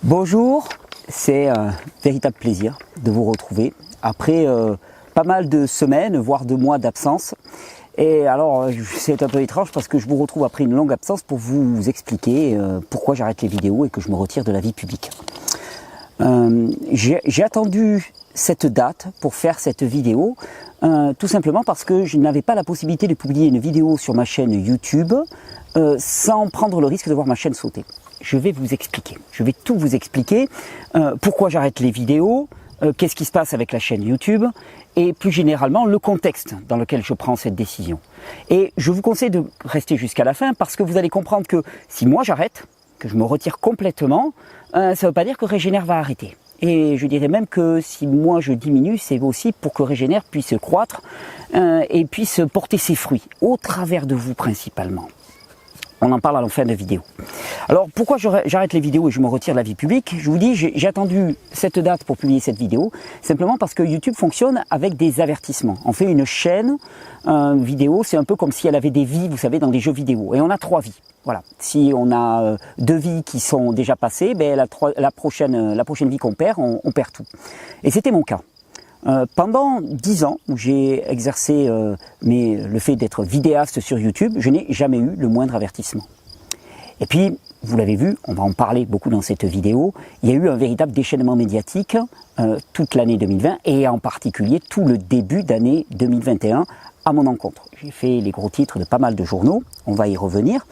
Bonjour, c'est un véritable plaisir de vous retrouver après pas mal de semaines, voire de mois d'absence. Et alors c'est un peu étrange parce que je vous retrouve après une longue absence pour vous expliquer pourquoi j'arrête les vidéos et que je me retire de la vie publique. J'ai attendu cette date pour faire cette vidéo, tout simplement parce que je n'avais pas la possibilité de publier une vidéo sur ma chaîne YouTube sans prendre le risque de voir ma chaîne sauter. Je vais vous expliquer, je vais tout vous expliquer, pourquoi j'arrête les vidéos, qu'est-ce qui se passe avec la chaîne YouTube et plus généralement le contexte dans lequel je prends cette décision. Et je vous conseille de rester jusqu'à la fin parce que vous allez comprendre que si moi j'arrête, que je me retire complètement, ça ne veut pas dire que Régénère va arrêter. Et je dirais même que si moi je diminue, c'est aussi pour que Régénère puisse croître et puisse porter ses fruits, au travers de vous principalement. On en parle à la fin de la vidéo. Alors pourquoi j'arrête les vidéos et je me retire de la vie publique? Je vous dis, j'ai attendu cette date pour publier cette vidéo, simplement parce que YouTube fonctionne avec des avertissements. On fait une chaîne vidéo, c'est un peu comme si elle avait des vies, vous savez, dans des jeux vidéo. Et on a 3 vies. Voilà. Si on a 2 vies qui sont déjà passées, ben la prochaine vie qu'on perd, on perd tout. Et c'était mon cas. Pendant 10 ans où j'ai exercé le fait d'être vidéaste sur YouTube, je n'ai jamais eu le moindre avertissement. Et puis, vous l'avez vu, on va en parler beaucoup dans cette vidéo, il y a eu un véritable déchaînement médiatique toute l'année 2020 et en particulier tout le début d'année 2021 à mon encontre. J'ai fait les gros titres de pas mal de journaux, on va y revenir.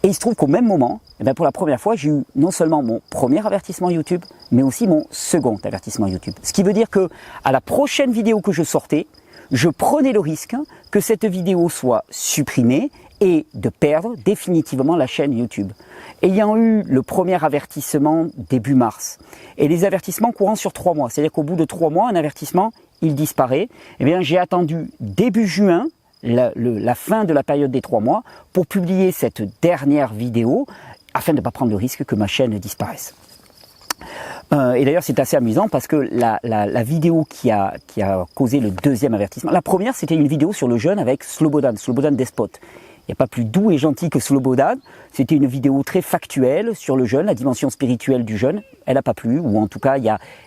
Et il se trouve qu'au même moment, pour la première fois, j'ai eu non seulement mon premier avertissement YouTube, mais aussi mon second avertissement YouTube. Ce qui veut dire que à la prochaine vidéo que je sortais, je prenais le risque que cette vidéo soit supprimée et de perdre définitivement la chaîne YouTube. Ayant eu le premier avertissement début mars, et les avertissements courant sur 3 mois, c'est-à-dire qu'au bout de 3 mois, un avertissement, il disparaît, j'ai attendu début juin, la fin de la période des 3 mois pour publier cette dernière vidéo afin de ne pas prendre le risque que ma chaîne disparaisse. Et d'ailleurs c'est assez amusant parce que la vidéo qui a causé le deuxième avertissement, la première c'était une vidéo sur le jeûne avec Slobodan Despote. Il n'y a pas plus doux et gentil que Slobodan. C'était une vidéo très factuelle sur le jeûne, la dimension spirituelle du jeûne. Elle n'a pas plu, ou en tout cas, il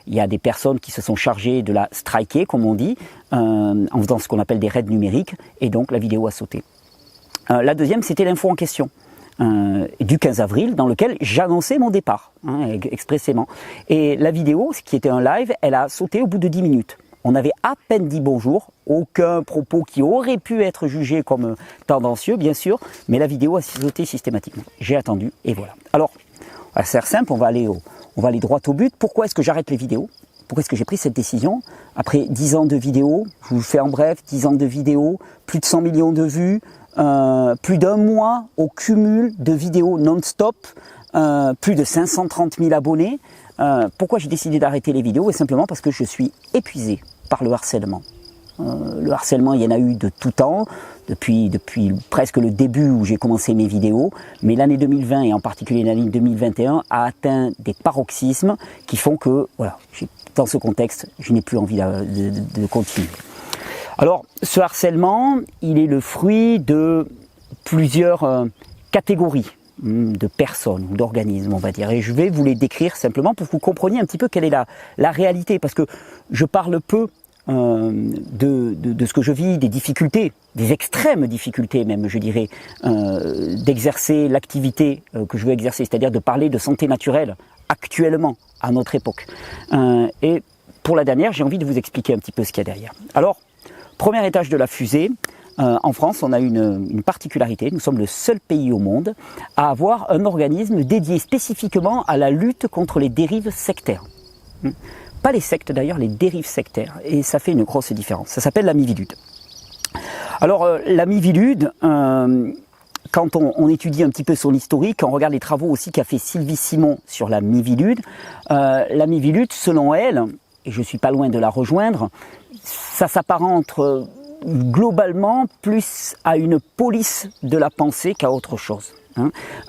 y a des personnes qui se sont chargées de la striker, comme on dit, en faisant ce qu'on appelle des raids numériques, et donc la vidéo a sauté. La deuxième, c'était l'info en question, du 15 avril, dans lequel j'annonçais mon départ, expressément. Et la vidéo, qui était un live, elle a sauté au bout de 10 minutes. On avait à peine dit bonjour, aucun propos qui aurait pu être jugé comme tendancieux, bien sûr, mais la vidéo a sauté systématiquement. J'ai attendu, et voilà. Alors, c'est simple, on va aller droit au but. Pourquoi est-ce que j'arrête les vidéos? Pourquoi est-ce que j'ai pris cette décision? Après 10 ans de vidéos, je vous fais en bref, 10 ans de vidéos, plus de 100 millions de vues, plus d'1 mois au cumul de vidéos non-stop, plus de 530 000 abonnés. Pourquoi j'ai décidé d'arrêter les vidéos? Et simplement parce que je suis épuisé par le harcèlement. Le harcèlement, il y en a eu de tout temps, depuis presque le début où j'ai commencé mes vidéos, mais l'année 2020 et en particulier l'année 2021 a atteint des paroxysmes qui font que, voilà, dans ce contexte, je n'ai plus envie de continuer. Alors, ce harcèlement, il est le fruit de plusieurs catégories de personnes ou d'organismes, on va dire. Et je vais vous les décrire simplement pour que vous compreniez un petit peu quelle est la réalité, parce que je parle peu de ce que je vis, des difficultés, des extrêmes difficultés même, je dirais, d'exercer l'activité que je veux exercer, c'est-à-dire de parler de santé naturelle actuellement, à notre époque. Et pour la dernière, j'ai envie de vous expliquer un petit peu ce qu'il y a derrière. Alors, premier étage de la fusée, en France, on a une particularité, nous sommes le seul pays au monde à avoir un organisme dédié spécifiquement à la lutte contre les dérives sectaires. Pas les sectes d'ailleurs, les dérives sectaires, et ça fait une grosse différence. Ça s'appelle la Miviludes. Alors la Miviludes, quand on étudie un petit peu son historique, on regarde les travaux aussi qu'a fait Sylvie Simon sur la Mivilude, selon elle, et je ne suis pas loin de la rejoindre, ça s'apparente globalement plus à une police de la pensée qu'à autre chose.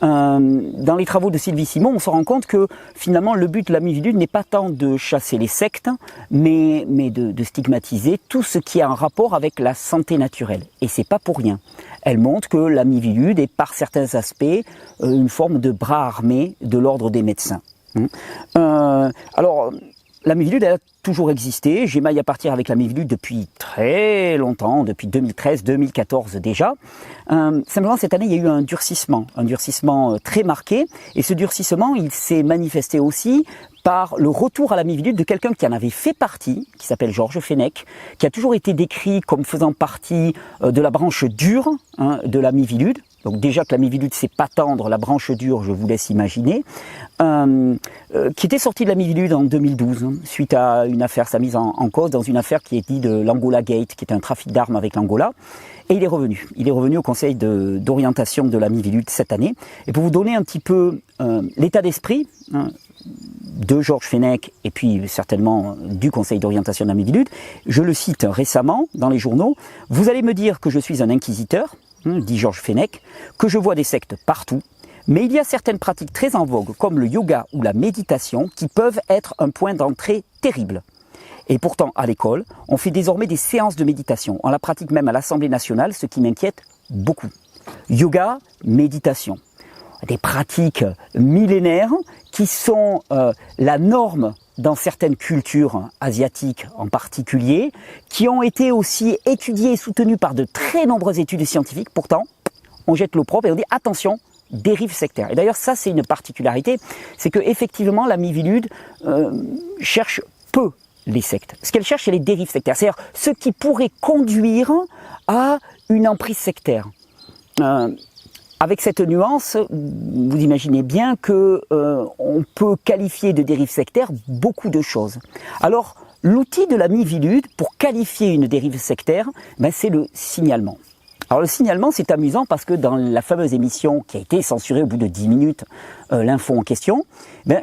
Dans les travaux de Sylvie Simon, on se rend compte que finalement le but de la Mivilude n'est pas tant de chasser les sectes, mais de stigmatiser tout ce qui a un rapport avec la santé naturelle. Et c'est pas pour rien. Elle montre que la Mivilude est par certains aspects une forme de bras armé de l'ordre des médecins. Alors, la Mivilude, elle a toujours existé. J'émaille à partir avec la Mivilude depuis très longtemps, depuis 2013, 2014 déjà. Simplement, cette année, il y a eu un durcissement très marqué. Et ce durcissement, il s'est manifesté aussi par le retour à la Mivilude de quelqu'un qui en avait fait partie, qui s'appelle Georges Fenech, qui a toujours été décrit comme faisant partie de la branche dure de la Mivilude. Donc déjà que la Mivilude c'est pas tendre, la branche dure, je vous laisse imaginer, qui était sorti de la Mivilude en 2012, suite à une affaire, sa mise en cause dans une affaire qui est dite de l'Angola Gate, qui est un trafic d'armes avec l'Angola. Et il est revenu. Il est revenu au conseil d'orientation de la Mivilude cette année. Et pour vous donner un petit peu l'état d'esprit de Georges Fenech et puis certainement du conseil d'orientation de la Mivilude, je le cite récemment dans les journaux, « Vous allez me dire que je suis un inquisiteur », dit Georges Fenech, que je vois des sectes partout, mais il y a certaines pratiques très en vogue, comme le yoga ou la méditation, qui peuvent être un point d'entrée terrible. Et pourtant, à l'école, on fait désormais des séances de méditation. On la pratique même à l'Assemblée nationale, ce qui m'inquiète beaucoup. Yoga, méditation. Des pratiques millénaires qui sont la norme dans certaines cultures asiatiques en particulier, qui ont été aussi étudiées et soutenues par de très nombreuses études scientifiques. Pourtant, on jette l'opprobre et on dit attention, dérive sectaire. Et d'ailleurs, ça, c'est une particularité, c'est que effectivement, la Mivilude cherche peu les sectes. Ce qu'elle cherche, c'est les dérives sectaires, c'est-à-dire ce qui pourrait conduire à une emprise sectaire. Avec cette nuance, vous imaginez bien que on peut qualifier de dérive sectaire beaucoup de choses. Alors, l'outil de la Mivilude pour qualifier une dérive sectaire, c'est le signalement. Alors le signalement, c'est amusant parce que dans la fameuse émission qui a été censurée au bout de 10 minutes, l'info en question,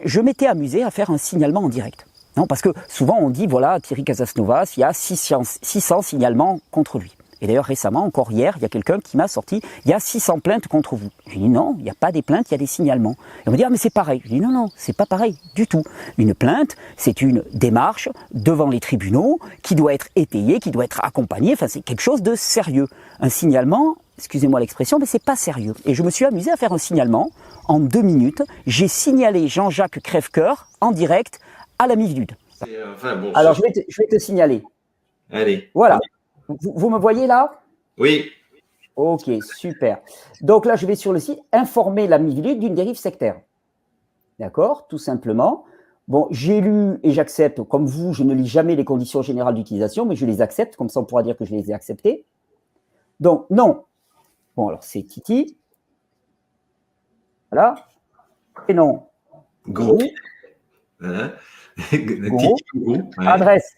je m'étais amusé à faire un signalement en direct. Non, parce que souvent on dit, voilà, Thierry Casasnovas, il y a 600 signalements contre lui. Et d'ailleurs récemment, encore hier, il y a quelqu'un qui m'a sorti, il y a 600 plaintes contre vous. J'ai dit non, il n'y a pas des plaintes, il y a des signalements. Et on me dit, ah mais c'est pareil. Je dis non, non, c'est pas pareil du tout. Une plainte, c'est une démarche devant les tribunaux qui doit être étayée, qui doit être accompagnée, enfin c'est quelque chose de sérieux. Un signalement, excusez-moi l'expression, mais c'est pas sérieux. Et je me suis amusé à faire un signalement en 2 minutes. J'ai signalé Jean-Jacques Crèvecoeur en direct à la Mivilude. Alors je vais te signaler. Allez. Voilà. Vous me voyez là? Oui. Ok, super. Donc là, je vais sur le site informer la Mivilude d'une dérive sectaire. D'accord? Tout simplement. Bon, j'ai lu et j'accepte. Comme vous, je ne lis jamais les conditions générales d'utilisation, mais je les accepte. Comme ça, on pourra dire que je les ai acceptées. Donc, non. Bon, alors, c'est Titi. Voilà. Prénom. Gourou. Voilà. Gourou. Ouais. Adresse.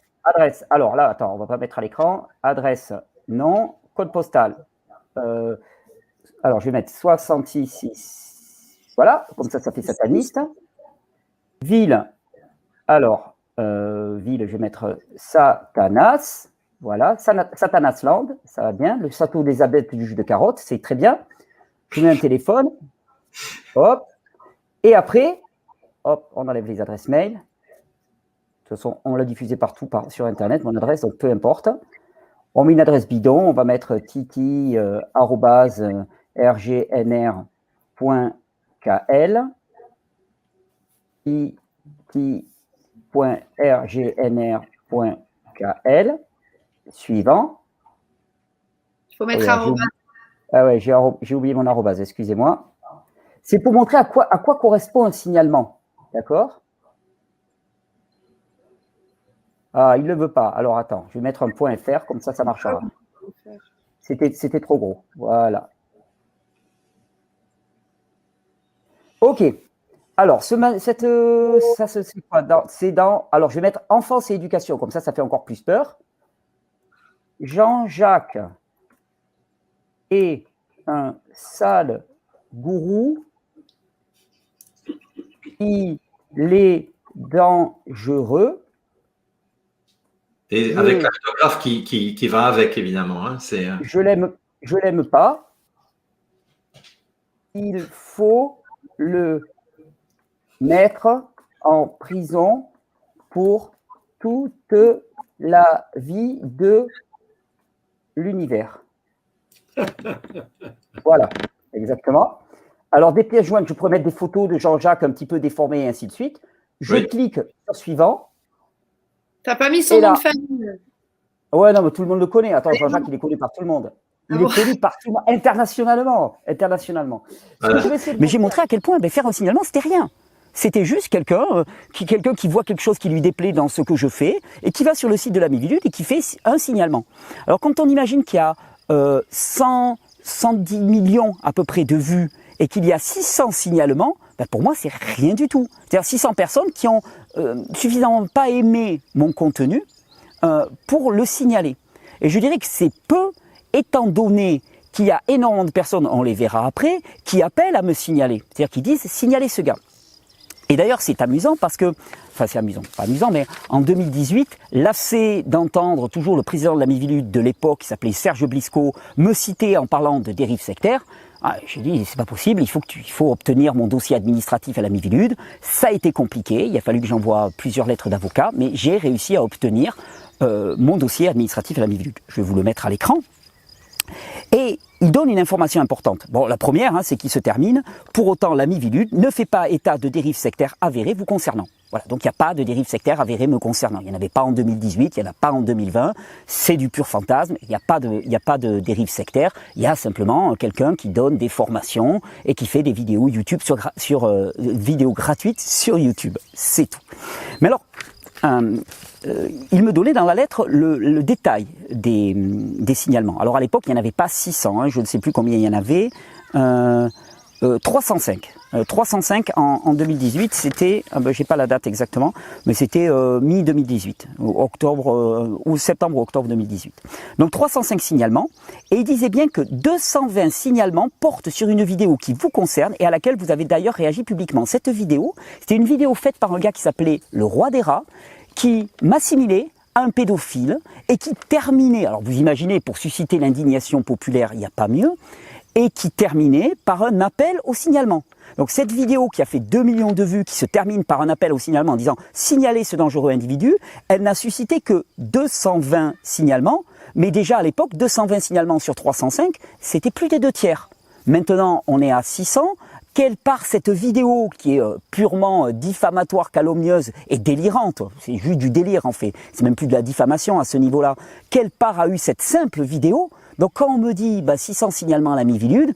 Alors là, attends, on ne va pas mettre à l'écran. Adresse, non. Code postal. Alors, je vais mettre 66. Voilà, comme ça fait sataniste. Ville. Alors, ville, je vais mettre Satanas. Voilà, Satanasland, ça va bien. Le château des adeptes du jus de carotte, c'est très bien. Je mets un téléphone. Hop. Et après, hop, on enlève les adresses mail. De toute façon, on l'a diffusé partout sur Internet, mon adresse, donc peu importe. On met une adresse bidon, on va mettre titi@rgnr.kl. titi.rgnr.kl. Suivant. Il faut mettre arrobase. Ah ouais, j'ai oublié mon arrobase, excusez-moi. C'est pour montrer à quoi correspond un signalement. D'accord? Ah, il ne le veut pas. Alors, attends, je vais mettre un point .fr, comme ça marchera. C'était trop gros. Voilà. OK. Alors, c'est quoi? Alors, je vais mettre enfance et éducation, comme ça fait encore plus peur. Jean-Jacques est un sale gourou. Il est dangereux. Et avec l'orthographe qui va avec, évidemment. Hein, je l'aime pas. Il faut le mettre en prison pour toute la vie de l'univers. Voilà, exactement. Alors, des pièces jointes, je pourrais mettre des photos de Jean-Jacques un petit peu déformées et ainsi de suite. Je clique sur suivant. T'as pas mis son nom de famille. Ouais, non, mais tout le monde le connaît. Attends, Jean-Jacques, il est connu par tout le monde. Il est connu par tout le monde, internationalement. Mais j'ai montré à quel point faire un signalement, c'était rien. C'était juste quelqu'un qui voit quelque chose qui lui déplaît dans ce que je fais et qui va sur le site de la Miviludes et qui fait un signalement. Alors, quand on imagine qu'il y a 110 millions à peu près de vues et qu'il y a 600 signalements, pour moi, c'est rien du tout. C'est-à-dire 600 personnes qui ont suffisamment pas aimé mon contenu pour le signaler. Et je dirais que c'est peu, étant donné qu'il y a énormément de personnes, on les verra après, qui appellent à me signaler. C'est-à-dire qui disent « signalez ce gars ». Et d'ailleurs, c'est amusant parce que, enfin c'est amusant, pas amusant, mais en 2018, lassé d'entendre toujours le président de la Miviludes de l'époque, qui s'appelait Serge Blisco, me citer en parlant de dérive sectaire, j'ai dit, c'est pas possible, il faut obtenir mon dossier administratif à la Miviludes. Ça a été compliqué, il a fallu que j'envoie plusieurs lettres d'avocat, mais j'ai réussi à obtenir mon dossier administratif à la Miviludes. Je vais vous le mettre à l'écran. Et il donne une information importante. Bon, la première, c'est qu'il se termine. Pour autant, la Miviludes ne fait pas état de dérive sectaire avérée vous concernant. Voilà, donc il n'y a pas de dérive sectaire avérée me concernant. Il n'y en avait pas en 2018, il n'y en a pas en 2020. C'est du pur fantasme. Il n'y a pas de dérive sectaire. Il y a simplement quelqu'un qui donne des formations et qui fait des vidéos YouTube vidéos gratuites sur YouTube. C'est tout. Mais alors, il me donnait dans la lettre le détail des signalements. Alors à l'époque, il n'y en avait pas 600, je ne sais plus combien il y en avait, 305. 305 en 2018, c'était, j'ai pas la date exactement, mais c'était mi-2018, ou septembre ou octobre 2018. Donc 305 signalements, et il disait bien que 220 signalements portent sur une vidéo qui vous concerne et à laquelle vous avez d'ailleurs réagi publiquement. Cette vidéo, c'était une vidéo faite par un gars qui s'appelait Le Roi des Rats, qui m'assimilait à un pédophile et qui terminait, alors vous imaginez, pour susciter l'indignation populaire, il n'y a pas mieux, et qui terminait par un appel au signalement. Donc cette vidéo qui a fait 2 millions de vues, qui se termine par un appel au signalement en disant « signalez ce dangereux individu », elle n'a suscité que 220 signalements, mais déjà à l'époque, 220 signalements sur 305, c'était plus des 2/3. Maintenant, on est à 600. Quelle part cette vidéo qui est purement diffamatoire, calomnieuse et délirante, c'est juste du délire en fait, c'est même plus de la diffamation à ce niveau-là, quelle part a eu cette simple vidéo? Donc quand on me dit 600 signalements à la Miviludes,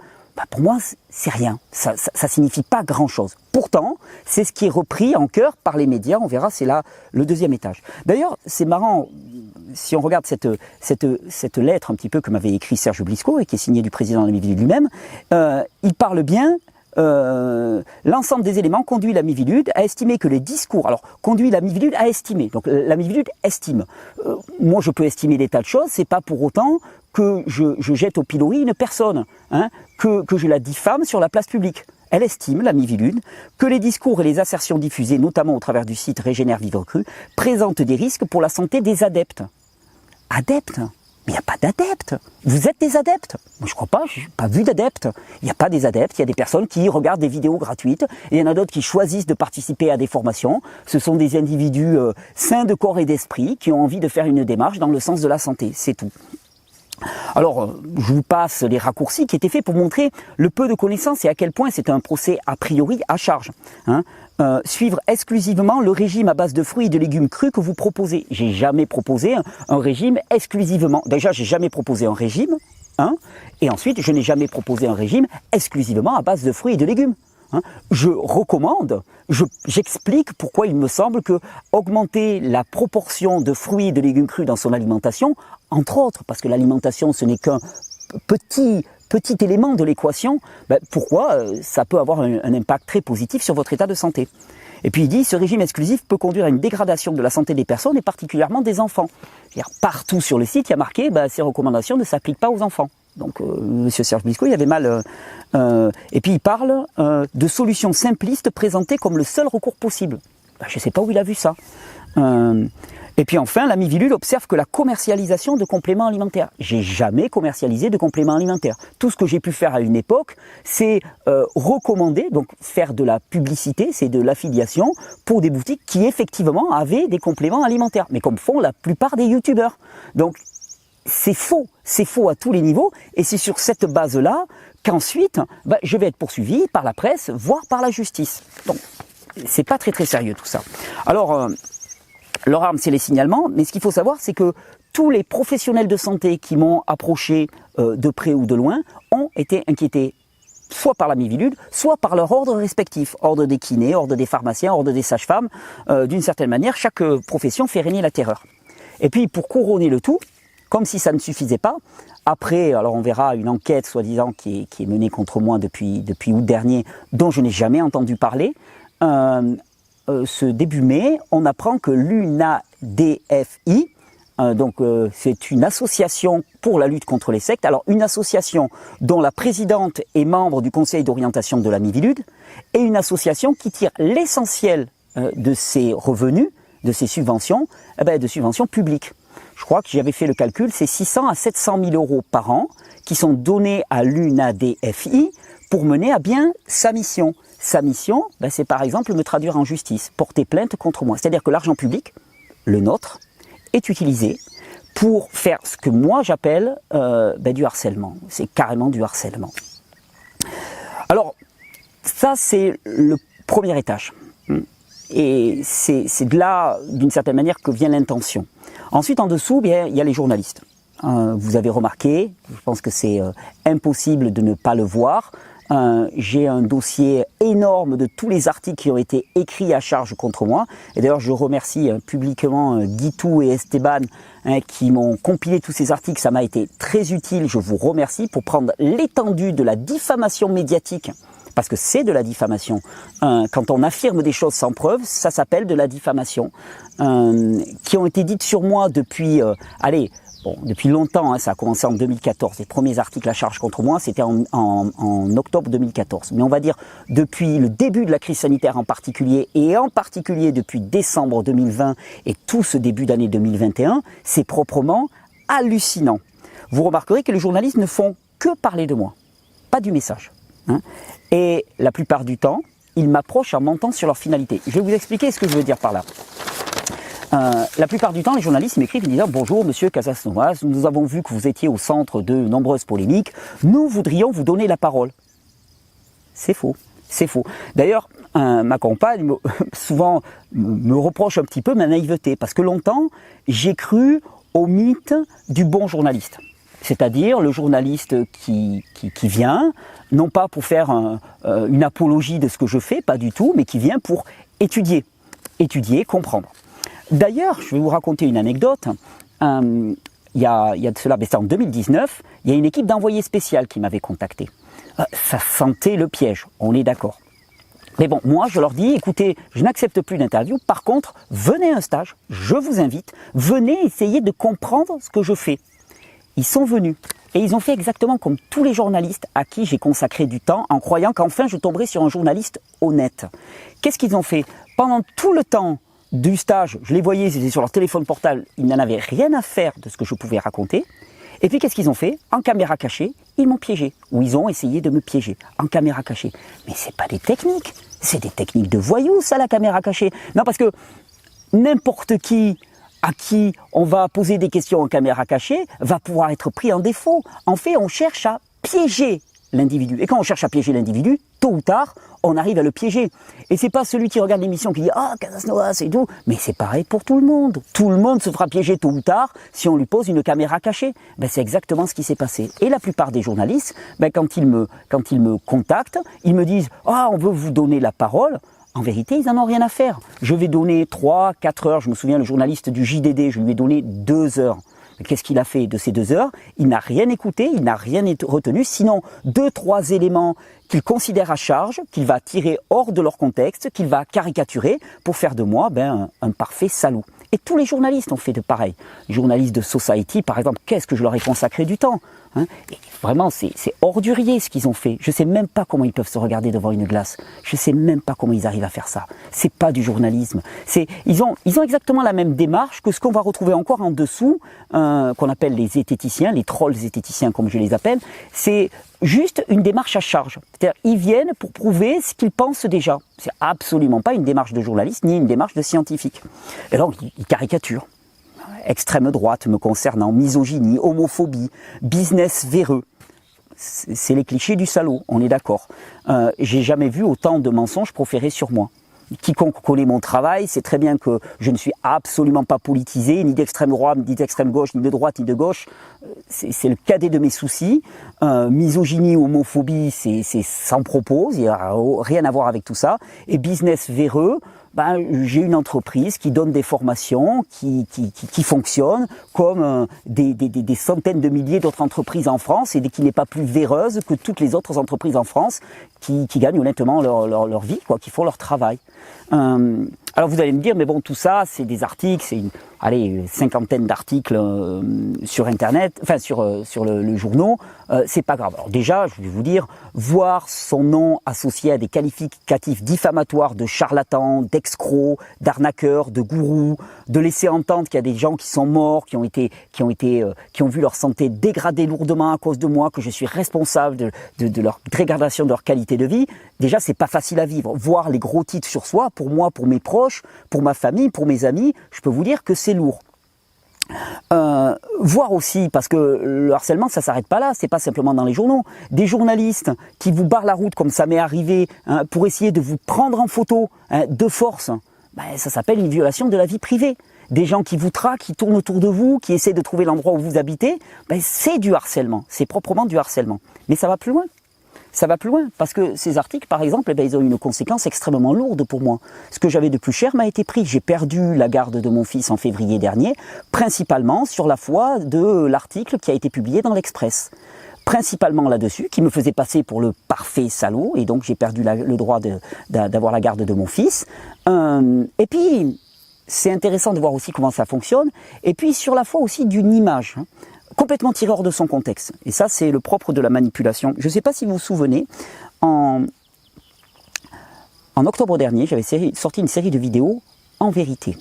pour moi c'est rien, ça signifie pas grand-chose. Pourtant, c'est ce qui est repris en chœur par les médias, on verra, c'est là le deuxième étage. D'ailleurs, c'est marrant, si on regarde cette lettre un petit peu que m'avait écrit Serge Blisco et qui est signée du président de la Miviludes lui-même, il parle bien. L'ensemble des éléments conduit la Miviludes à estimer que les discours, alors conduit la Miviludes à estimer, donc la Miviludes estime. Moi je peux estimer des tas de choses, c'est pas pour autant que je jette au pilori une personne, que je la diffame sur la place publique. Elle estime, la Miviludes, que les discours et les assertions diffusées, notamment au travers du site Régénère Vivre Cru, présentent des risques pour la santé des adeptes. Adeptes ? Mais il n'y a pas d'adeptes. Vous êtes des adeptes. Moi, je crois pas, je n'ai pas vu d'adeptes. Il n'y a pas des adeptes, il y a des personnes qui regardent des vidéos gratuites, et il y en a d'autres qui choisissent de participer à des formations. Ce sont des individus sains de corps et d'esprit qui ont envie de faire une démarche dans le sens de la santé, c'est tout. Alors, je vous passe les raccourcis qui étaient faits pour montrer le peu de connaissances et à quel point c'est un procès a priori à charge. Suivre exclusivement le régime à base de fruits et de légumes crus que vous proposez. J'ai jamais proposé un régime exclusivement. Déjà, j'ai jamais proposé un régime, et ensuite, je n'ai jamais proposé un régime exclusivement à base de fruits et de légumes. Je recommande, j'explique pourquoi il me semble que augmenter la proportion de fruits et de légumes crus dans son alimentation, entre autres, parce que l'alimentation ce n'est qu'un petit élément de l'équation, pourquoi ça peut avoir un impact très positif sur votre état de santé. Et puis il dit, ce régime exclusif peut conduire à une dégradation de la santé des personnes et particulièrement des enfants. C'est-à-dire, partout sur le site, il y a marqué, ces recommandations ne s'appliquent pas aux enfants. Donc, Monsieur Serge Blisco, il avait mal. Et puis, il parle de solutions simplistes présentées comme le seul recours possible. Je ne sais pas où il a vu ça. Et puis, enfin, la Miviludes observe que la commercialisation de compléments alimentaires. J'ai jamais commercialisé de compléments alimentaires. Tout ce que j'ai pu faire à une époque, c'est recommander, donc faire de la publicité, c'est de l'affiliation pour des boutiques qui, effectivement, avaient des compléments alimentaires. Mais comme font la plupart des youtubeurs. Donc, c'est faux à tous les niveaux, et c'est sur cette base-là qu'ensuite, je vais être poursuivi par la presse, voire par la justice. Donc, c'est pas très très sérieux tout ça. Alors, leur arme, c'est les signalements, mais ce qu'il faut savoir, c'est que tous les professionnels de santé qui m'ont approché de près ou de loin ont été inquiétés, soit par la Miviludes, soit par leur ordre respectif, ordre des kinés, ordre des pharmaciens, ordre des sages-femmes. D'une certaine manière, chaque profession fait régner la terreur. Et puis, pour couronner le tout, comme si ça ne suffisait pas, après, alors on verra une enquête soi-disant qui est menée contre moi depuis août dernier, dont je n'ai jamais entendu parler. Ce début mai, on apprend que l'UNADFI, c'est une association pour la lutte contre les sectes, alors une association dont la présidente est membre du conseil d'orientation de la Miviludes, et une association qui tire l'essentiel de ses revenus, de ses subventions, de subventions publiques. Je crois que j'avais fait le calcul, c'est 600 à 700 000 euros par an qui sont donnés à l'UNADFI pour mener à bien sa mission. Sa mission, c'est par exemple me traduire en justice, porter plainte contre moi. C'est-à-dire que l'argent public, le nôtre, est utilisé pour faire ce que moi j'appelle du harcèlement. C'est carrément du harcèlement. Alors, ça c'est le premier étage. Et c'est de là, d'une certaine manière, que vient l'intention. Ensuite, en dessous, il y a les journalistes. Vous avez remarqué, je pense que c'est impossible de ne pas le voir, j'ai un dossier énorme de tous les articles qui ont été écrits à charge contre moi. Et d'ailleurs, je remercie publiquement Guitou et Esteban qui m'ont compilé tous ces articles. Ça m'a été très utile, je vous remercie, pour prendre l'étendue de la diffamation médiatique. Parce que c'est de la diffamation. Quand on affirme des choses sans preuve, ça s'appelle de la diffamation. Qui ont été dites sur moi depuis, depuis longtemps, ça a commencé en 2014. Les premiers articles à charge contre moi, c'était en octobre 2014. Mais on va dire depuis le début de la crise sanitaire en particulier, et en particulier depuis décembre 2020 et tout ce début d'année 2021, c'est proprement hallucinant. Vous remarquerez que les journalistes ne font que parler de moi, pas du message. Et la plupart du temps, ils m'approchent en mentant sur leur finalité. Je vais vous expliquer ce que je veux dire par là. La plupart du temps, les journalistes m'écrivent en disant « Bonjour, monsieur Casasnovas, nous avons vu que vous étiez au centre de nombreuses polémiques. Nous voudrions vous donner la parole. » C'est faux. C'est faux. D'ailleurs, ma compagne souvent me reproche un petit peu ma naïveté, parce que longtemps, j'ai cru au mythe du bon journaliste. C'est-à-dire le journaliste qui vient, non pas pour faire une apologie de ce que je fais, pas du tout, mais qui vient pour étudier, comprendre. D'ailleurs, je vais vous raconter une anecdote. Il y a de cela, c'était en 2019, il y a une équipe d'envoyés spéciaux qui m'avait contacté. Ça sentait le piège, on est d'accord. Mais bon, moi je leur dis, écoutez, je n'accepte plus d'interview, par contre, venez à un stage, je vous invite, venez essayer de comprendre ce que je fais. Ils sont venus et ils ont fait exactement comme tous les journalistes à qui j'ai consacré du temps en croyant qu'enfin je tomberais sur un journaliste honnête. Qu'est-ce qu'ils ont fait? Pendant tout le temps du stage, je les voyais, ils étaient sur leur téléphone portable, ils n'en avaient rien à faire de ce que je pouvais raconter. Et puis qu'est-ce qu'ils ont fait? En caméra cachée, ils m'ont piégé. Ou ils ont essayé de me piéger en caméra cachée. Mais c'est pas des techniques, c'est des techniques de voyous, ça, la caméra cachée. Non, parce que n'importe qui à qui on va poser des questions en caméra cachée va pouvoir être pris en défaut. En fait, on cherche à piéger l'individu. Et quand on cherche à piéger l'individu, tôt ou tard, on arrive à le piéger. Et c'est pas celui qui regarde l'émission qui dit « Ah, Casasnovas, c'est tout ». Mais c'est pareil pour tout le monde. Tout le monde se fera piéger tôt ou tard si on lui pose une caméra cachée. C'est exactement ce qui s'est passé. Et la plupart des journalistes, quand ils me contactent, ils me disent « Ah, on veut vous donner la parole ». En vérité, ils n'en ont rien à faire. Je vais donner 3-4 heures. Je me souviens, le journaliste du JDD, je lui ai donné 2 heures. Qu'est-ce qu'il a fait de ces 2 heures? Il n'a rien écouté, il n'a rien retenu, sinon 2-3 éléments qu'il considère à charge, qu'il va tirer hors de leur contexte, qu'il va caricaturer pour faire de moi un parfait salaud. Et tous les journalistes ont fait de pareil. Les journalistes de Society, par exemple, qu'est-ce que je leur ai consacré du temps, hein? Et vraiment, c'est ordurier ce qu'ils ont fait. Je ne sais même pas comment ils peuvent se regarder devant une glace. Je ne sais même pas comment ils arrivent à faire ça. C'est pas du journalisme. Ils ont exactement la même démarche que ce qu'on va retrouver encore en dessous, qu'on appelle les zététiciens, les trolls zététiciens comme je les appelle. C'est juste une démarche à charge. C'est-à-dire, ils viennent pour prouver ce qu'ils pensent déjà. C'est absolument pas une démarche de journaliste ni une démarche de scientifique. Et alors, ils caricaturent. extrême droite me concernant, misogynie, homophobie, business véreux. C'est les clichés du salaud, on est d'accord. J'ai jamais vu autant de mensonges proférés sur moi. Quiconque connaît mon travail sait très bien que je ne suis absolument pas politisé, ni d'extrême droite, ni d'extrême gauche, ni de droite, ni de gauche. C'est le cadet de mes soucis. Misogynie, homophobie, c'est sans propos, il n'y a rien à voir avec tout ça. Et business véreux, j'ai une entreprise qui donne des formations, qui fonctionne comme des centaines de milliers d'autres entreprises en France et qui n'est pas plus véreuse que toutes les autres entreprises en France qui gagnent honnêtement leur vie, quoi, qui font leur travail. Alors vous allez me dire, mais bon, tout ça, c'est des articles, c'est une cinquantaine d'articles sur Internet, enfin sur le journaux, c'est pas grave. Alors déjà, je vais vous dire, voir son nom associé à des qualificatifs diffamatoires de charlatan, d'escroc, d'arnaqueur, de gourou, de laisser entendre qu'il y a des gens qui sont morts, qui ont vu leur santé dégradée lourdement à cause de moi, que je suis responsable de leur dégradation de leur qualité de vie. Déjà, c'est pas facile à vivre. Voir les gros titres sur soi, pour moi, pour mes proches, pour ma famille, pour mes amis, je peux vous dire que c'est lourd. Voir aussi, parce que le harcèlement, ça s'arrête pas là, c'est pas simplement dans les journaux. Des journalistes qui vous barrent la route, comme ça m'est arrivé, pour essayer de vous prendre en photo de force, ça s'appelle une violation de la vie privée. Des gens qui vous traquent, qui tournent autour de vous, qui essaient de trouver l'endroit où vous habitez, c'est du harcèlement, c'est proprement du harcèlement. Mais ça va plus loin. Ça va plus loin, parce que ces articles, par exemple, ils ont une conséquence extrêmement lourde pour moi. Ce que j'avais de plus cher m'a été pris. J'ai perdu la garde de mon fils en février dernier, principalement sur la foi de l'article qui a été publié dans l'Express. Principalement là-dessus, qui me faisait passer pour le parfait salaud, et donc j'ai perdu le droit d'avoir la garde de mon fils. Et puis, c'est intéressant de voir aussi comment ça fonctionne, et puis sur la foi aussi d'une image, complètement tiré hors de son contexte. Et ça, c'est le propre de la manipulation. Je ne sais pas si vous vous souvenez, en octobre dernier, j'avais sorti une série de vidéos en vérité.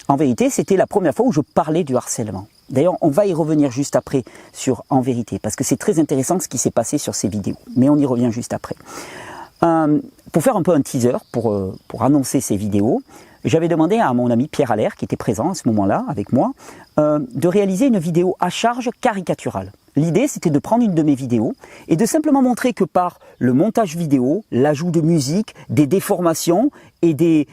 En vérité, c'était la première fois où je parlais du harcèlement. D'ailleurs, on va y revenir juste après sur En vérité, parce que c'est très intéressant ce qui s'est passé sur ces vidéos. Mais on y revient juste après. Pour faire un peu un teaser, pour annoncer ces vidéos, j'avais demandé à mon ami Pierre Allaire, qui était présent à ce moment-là avec moi, de réaliser une vidéo à charge caricaturale. L'idée, c'était de prendre une de mes vidéos et de simplement montrer que par le montage vidéo, l'ajout de musique, des déformations et des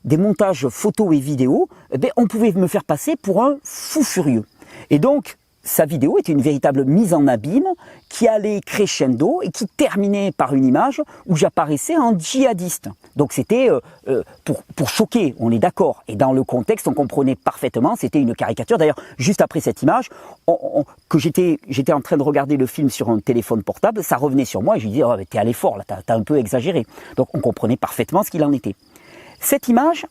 montages photos et vidéos, on pouvait me faire passer pour un fou furieux. Et donc, sa vidéo était une véritable mise en abîme qui allait crescendo et qui terminait par une image où j'apparaissais en djihadiste. Donc c'était pour choquer, on est d'accord. Et dans le contexte, on comprenait parfaitement, c'était une caricature. D'ailleurs, juste après cette image, que j'étais en train de regarder le film sur un téléphone portable, ça revenait sur moi et je lui disais, oh, t'es allé fort là, t'as un peu exagéré. Donc on comprenait parfaitement ce qu'il en était. Cette image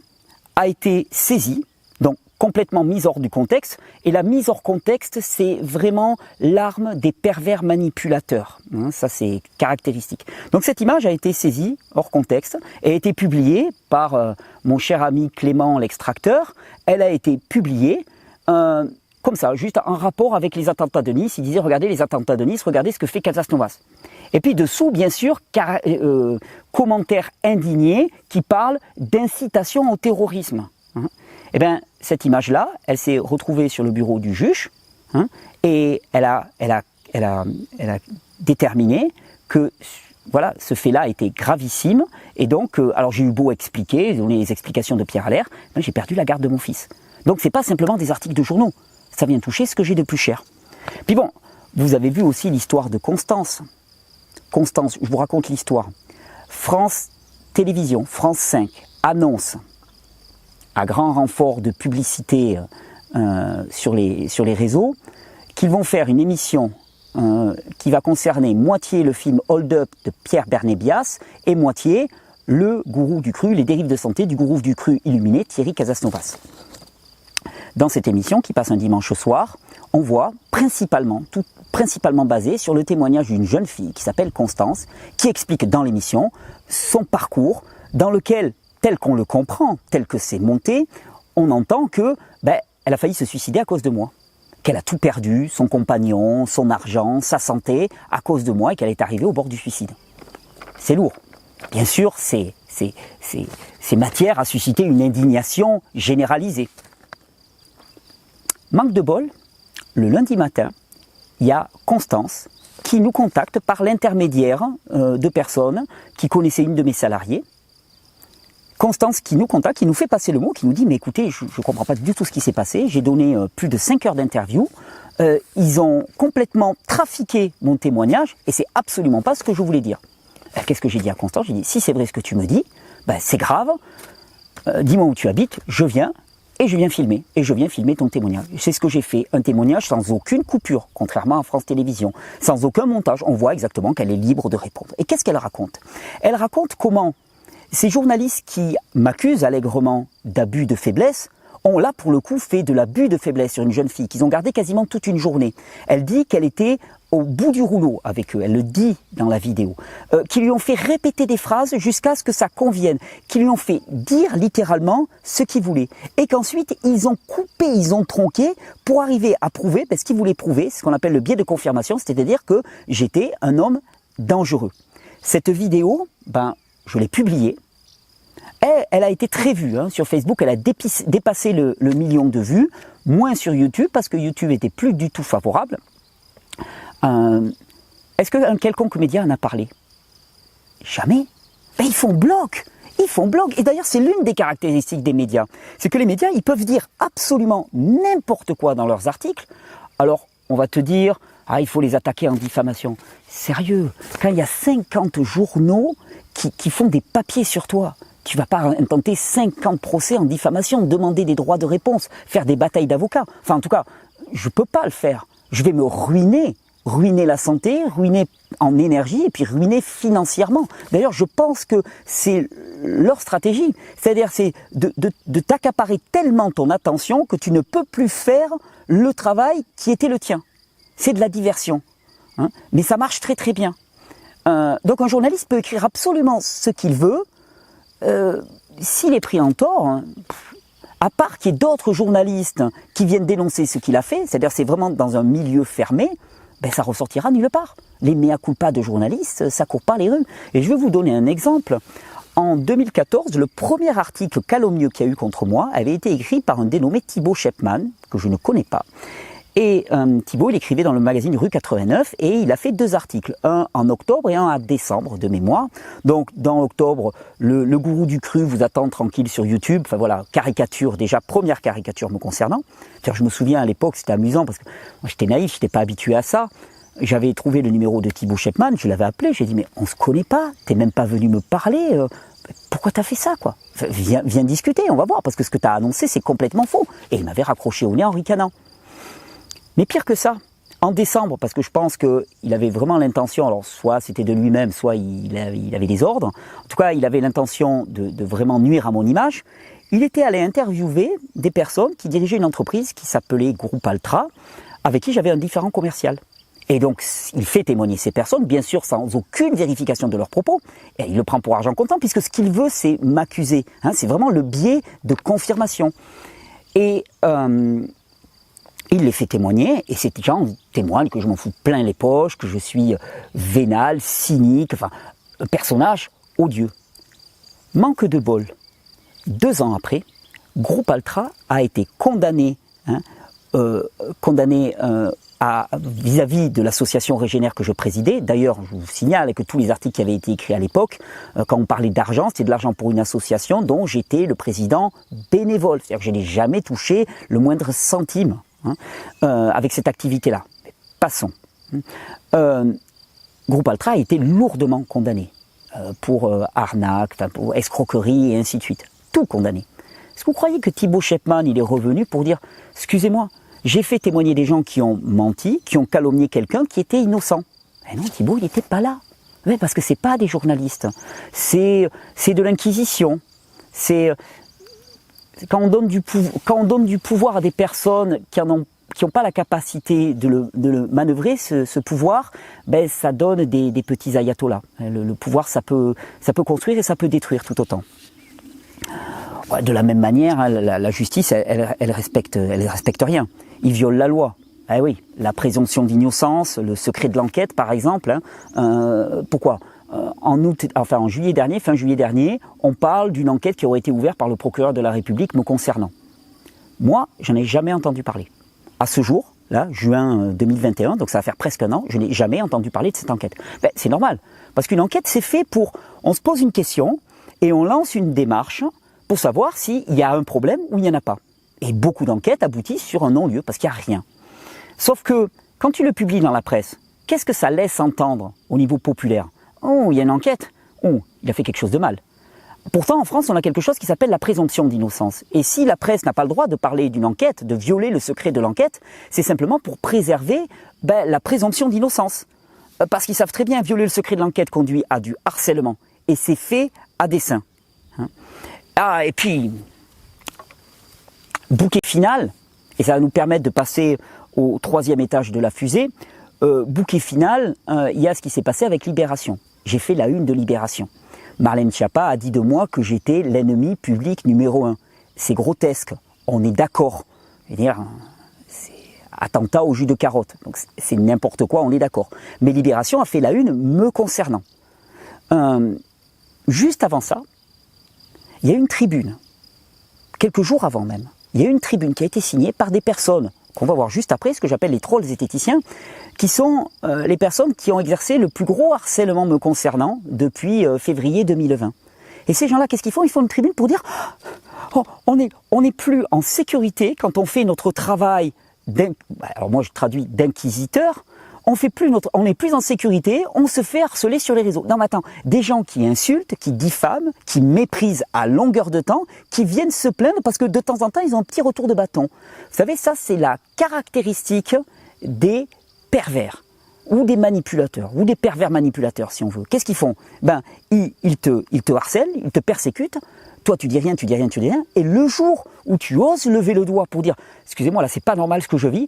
a été saisie, donc complètement mise hors du contexte, et la mise hors contexte, c'est vraiment l'arme des pervers manipulateurs. Ça, c'est caractéristique. Donc cette image a été saisie hors contexte et a été publiée par mon cher ami Clément l'extracteur. Elle a été publiée comme ça, juste en rapport avec les attentats de Nice. Il disait, regardez les attentats de Nice, regardez ce que fait Casas Novas. Et puis dessous, bien sûr, commentaires indignés qui parlent d'incitation au terrorisme. Eh bien, cette image-là, elle s'est retrouvée sur le bureau du juge, et elle a déterminé que voilà, ce fait-là était gravissime, et donc, alors j'ai eu beau expliquer, donner les explications de Pierre Allaire, j'ai perdu la garde de mon fils. Donc c'est pas simplement des articles de journaux, ça vient toucher ce que j'ai de plus cher. Puis bon, vous avez vu aussi l'histoire de Constance. Constance, je vous raconte l'histoire. France Télévisions, France 5, annonce à grand renfort de publicité sur les réseaux, qu'ils vont faire une émission qui va concerner moitié le film Hold Up de Pierre Bernébias et moitié le gourou du cru, les dérives de santé du gourou du cru illuminé Thierry Casasnovas. Dans cette émission qui passe un dimanche soir, on voit principalement basé sur le témoignage d'une jeune fille qui s'appelle Constance, qui explique dans l'émission son parcours dans lequel, tel qu'on le comprend, tel que c'est monté, on entend que elle a failli se suicider à cause de moi. Qu'elle a tout perdu, son compagnon, son argent, sa santé, à cause de moi, et qu'elle est arrivée au bord du suicide. C'est lourd. Bien sûr, c'est matière à susciter une indignation généralisée. Manque de bol, le lundi matin, il y a Constance qui nous contacte par l'intermédiaire de personnes qui connaissaient une de mes salariées. Constance qui nous contacte, qui nous fait passer le mot, qui nous dit « Mais écoutez, je ne comprends pas du tout ce qui s'est passé. J'ai donné plus de 5 heures d'interview. Ils ont complètement trafiqué mon témoignage et c'est absolument pas ce que je voulais dire. » Qu'est-ce que j'ai dit à Constance? J'ai dit « Si c'est vrai ce que tu me dis, ben, c'est grave. Dis-moi où tu habites, je viens. » Et je viens filmer, ton témoignage. C'est ce que j'ai fait, un témoignage sans aucune coupure, contrairement à France Télévisions, sans aucun montage. On voit exactement qu'elle est libre de répondre. Et qu'est-ce qu'elle raconte? Elle raconte comment ces journalistes qui m'accusent allègrement d'abus de faiblesse ont là pour le coup fait de l'abus de faiblesse sur une jeune fille qu'ils ont gardée quasiment toute une journée. Elle dit qu'elle était au bout du rouleau avec eux, elle le dit dans la vidéo, qui lui ont fait répéter des phrases jusqu'à ce que ça convienne, qui lui ont fait dire littéralement ce qu'ils voulaient, et qu'ensuite ils ont coupé, ils ont tronqué pour arriver à prouver, parce qu'ils voulaient prouver, c'est ce qu'on appelle le biais de confirmation, c'est-à-dire que j'étais un homme dangereux. Cette vidéo, je l'ai publiée. Elle a été très vue sur Facebook, elle a dépassé le million de vues, moins sur YouTube, parce que YouTube était plus du tout favorable. Est-ce qu'un quelconque média en a parlé? Jamais. Ils font bloc. Et d'ailleurs, c'est l'une des caractéristiques des médias. C'est que les médias, ils peuvent dire absolument n'importe quoi dans leurs articles. Alors, on va te dire, il faut les attaquer en diffamation. Sérieux, quand il y a 50 journaux qui font des papiers sur toi, tu vas pas intenter 50 procès en diffamation, demander des droits de réponse, faire des batailles d'avocats. Enfin, en tout cas, je peux pas le faire. Je vais me ruiner la santé, ruiner en énergie et puis ruiner financièrement. D'ailleurs, je pense que c'est leur stratégie. C'est-à-dire, c'est de t'accaparer tellement ton attention que tu ne peux plus faire le travail qui était le tien. C'est de la diversion. Mais ça marche très très bien. Donc un journaliste peut écrire absolument ce qu'il veut. S'il est pris en tort, à part qu'il y ait d'autres journalistes qui viennent dénoncer ce qu'il a fait, c'est-à-dire c'est vraiment dans un milieu fermé, ça ressortira nulle part. Les mea culpa de journalistes, ça court pas les rues. Et je vais vous donner un exemple. En 2014, le premier article calomnieux qu'il y a eu contre moi avait été écrit par un dénommé Thibaut Shepman, que je ne connais pas. Et Thibaut, il écrivait dans le magazine Rue 89 et il a fait 2 articles, un en octobre et un en décembre de mémoire. Donc dans octobre, le gourou du cru vous attend tranquille sur YouTube. Enfin voilà, caricature, déjà première caricature me concernant. Je me souviens à l'époque, c'était amusant parce que moi j'étais naïf, je n'étais pas habitué à ça. J'avais trouvé le numéro de Thibaut Shepman, je l'avais appelé, j'ai dit mais on se connaît pas, t'es même pas venu me parler, pourquoi t'as fait ça quoi? Viens discuter, on va voir, parce que ce que t'as annoncé c'est complètement faux. Et il m'avait raccroché au nez en ricanant. Mais pire que ça, en décembre, parce que je pense qu'il avait vraiment l'intention, alors soit c'était de lui-même, soit il avait des ordres, en tout cas il avait l'intention de vraiment nuire à mon image, il était allé interviewer des personnes qui dirigeaient une entreprise qui s'appelait Groupe Altra, avec qui j'avais un différend commercial. Et donc il fait témoigner ces personnes, bien sûr sans aucune vérification de leurs propos, et il le prend pour argent comptant, puisque ce qu'il veut c'est m'accuser, c'est vraiment le biais de confirmation. Et il les fait témoigner, et ces gens témoignent que je m'en fous plein les poches, que je suis vénal, cynique, enfin, un personnage odieux. Manque de bol. 2 ans après, Groupe Altra a été condamné, vis-à-vis de l'association Régénère que je présidais. D'ailleurs, je vous signale que tous les articles qui avaient été écrits à l'époque, quand on parlait d'argent, c'était de l'argent pour une association dont j'étais le président bénévole. C'est-à-dire que je n'ai jamais touché le moindre centime. Avec cette activité-là. Passons. Groupe Altra a été lourdement condamné pour arnaque, pour escroquerie et ainsi de suite. Tout condamné. Est-ce que vous croyez que Thibaut Shepman il est revenu pour dire « Excusez-moi, j'ai fait témoigner des gens qui ont menti, qui ont calomnié quelqu'un qui était innocent ». Mais non, Thibaut, il n'était pas là. Ouais, parce que c'est pas des journalistes. C'est de l'inquisition. C'est... Quand on donne du pouvoir à des personnes qui n'ont pas la capacité de le manœuvrer, ce pouvoir, ça donne des petits ayatollahs. Le pouvoir, ça peut construire et ça peut détruire tout autant. Ouais, de la même manière, la justice, elle respecte rien. Ils violent la loi. Eh oui, la présomption d'innocence, le secret de l'enquête, par exemple. Pourquoi ? En juillet dernier, fin juillet dernier, on parle d'une enquête qui aurait été ouverte par le procureur de la République me concernant. Moi, j'en ai jamais entendu parler. à ce jour, là, juin 2021, donc ça va faire presque un an, je n'ai jamais entendu parler de cette enquête. Ben, c'est normal, parce qu'une enquête, c'est fait pour... On se pose une question et on lance une démarche pour savoir s'il y a un problème ou il n'y en a pas. Et beaucoup d'enquêtes aboutissent sur un non-lieu, parce qu'il n'y a rien. Sauf que, quand tu le publies dans la presse, qu'est-ce que ça laisse entendre au niveau populaire? Oh, il y a une enquête. Oh, il a fait quelque chose de mal. Pourtant, en France, on a quelque chose qui s'appelle la présomption d'innocence. Et si la presse n'a pas le droit de parler d'une enquête, de violer le secret de l'enquête, c'est simplement pour préserver la présomption d'innocence. Parce qu'ils savent très bien, violer le secret de l'enquête conduit à du harcèlement. Et c'est fait à dessein. Ah, et puis, bouquet final, et ça va nous permettre de passer au 3e étage de la fusée. Bouquet final, il y a ce qui s'est passé avec Libération. J'ai fait la une de Libération. Marlène Schiappa a dit de moi que j'étais l'ennemi public numéro 1. C'est grotesque, on est d'accord. Je veux dire, c'est attentat au jus de carotte. Donc c'est n'importe quoi, on est d'accord. Mais Libération a fait la une me concernant. Juste avant ça, il y a une tribune, quelques jours avant même, il y a une tribune qui a été signée par des personnes qu'on va voir juste après, ce que j'appelle les trolls zététiciens, qui sont les personnes qui ont exercé le plus gros harcèlement me concernant depuis février 2020. Et ces gens-là, qu'est-ce qu'ils font? Ils font une tribune pour dire oh, on n'est plus en sécurité quand on fait notre travail, alors moi je traduis d'inquisiteur, on n'est plus en sécurité, on se fait harceler sur les réseaux. Non mais attends, des gens qui insultent, qui diffament, qui méprisent à longueur de temps, qui viennent se plaindre parce que de temps en temps ils ont un petit retour de bâton. Vous savez, ça c'est la caractéristique des pervers, ou des manipulateurs, ou des pervers manipulateurs si on veut. Qu'est-ce qu'ils font? Ils te harcèlent, ils te persécutent, toi tu dis rien, et le jour où tu oses lever le doigt pour dire « excusez-moi, là c'est pas normal ce que je vis »,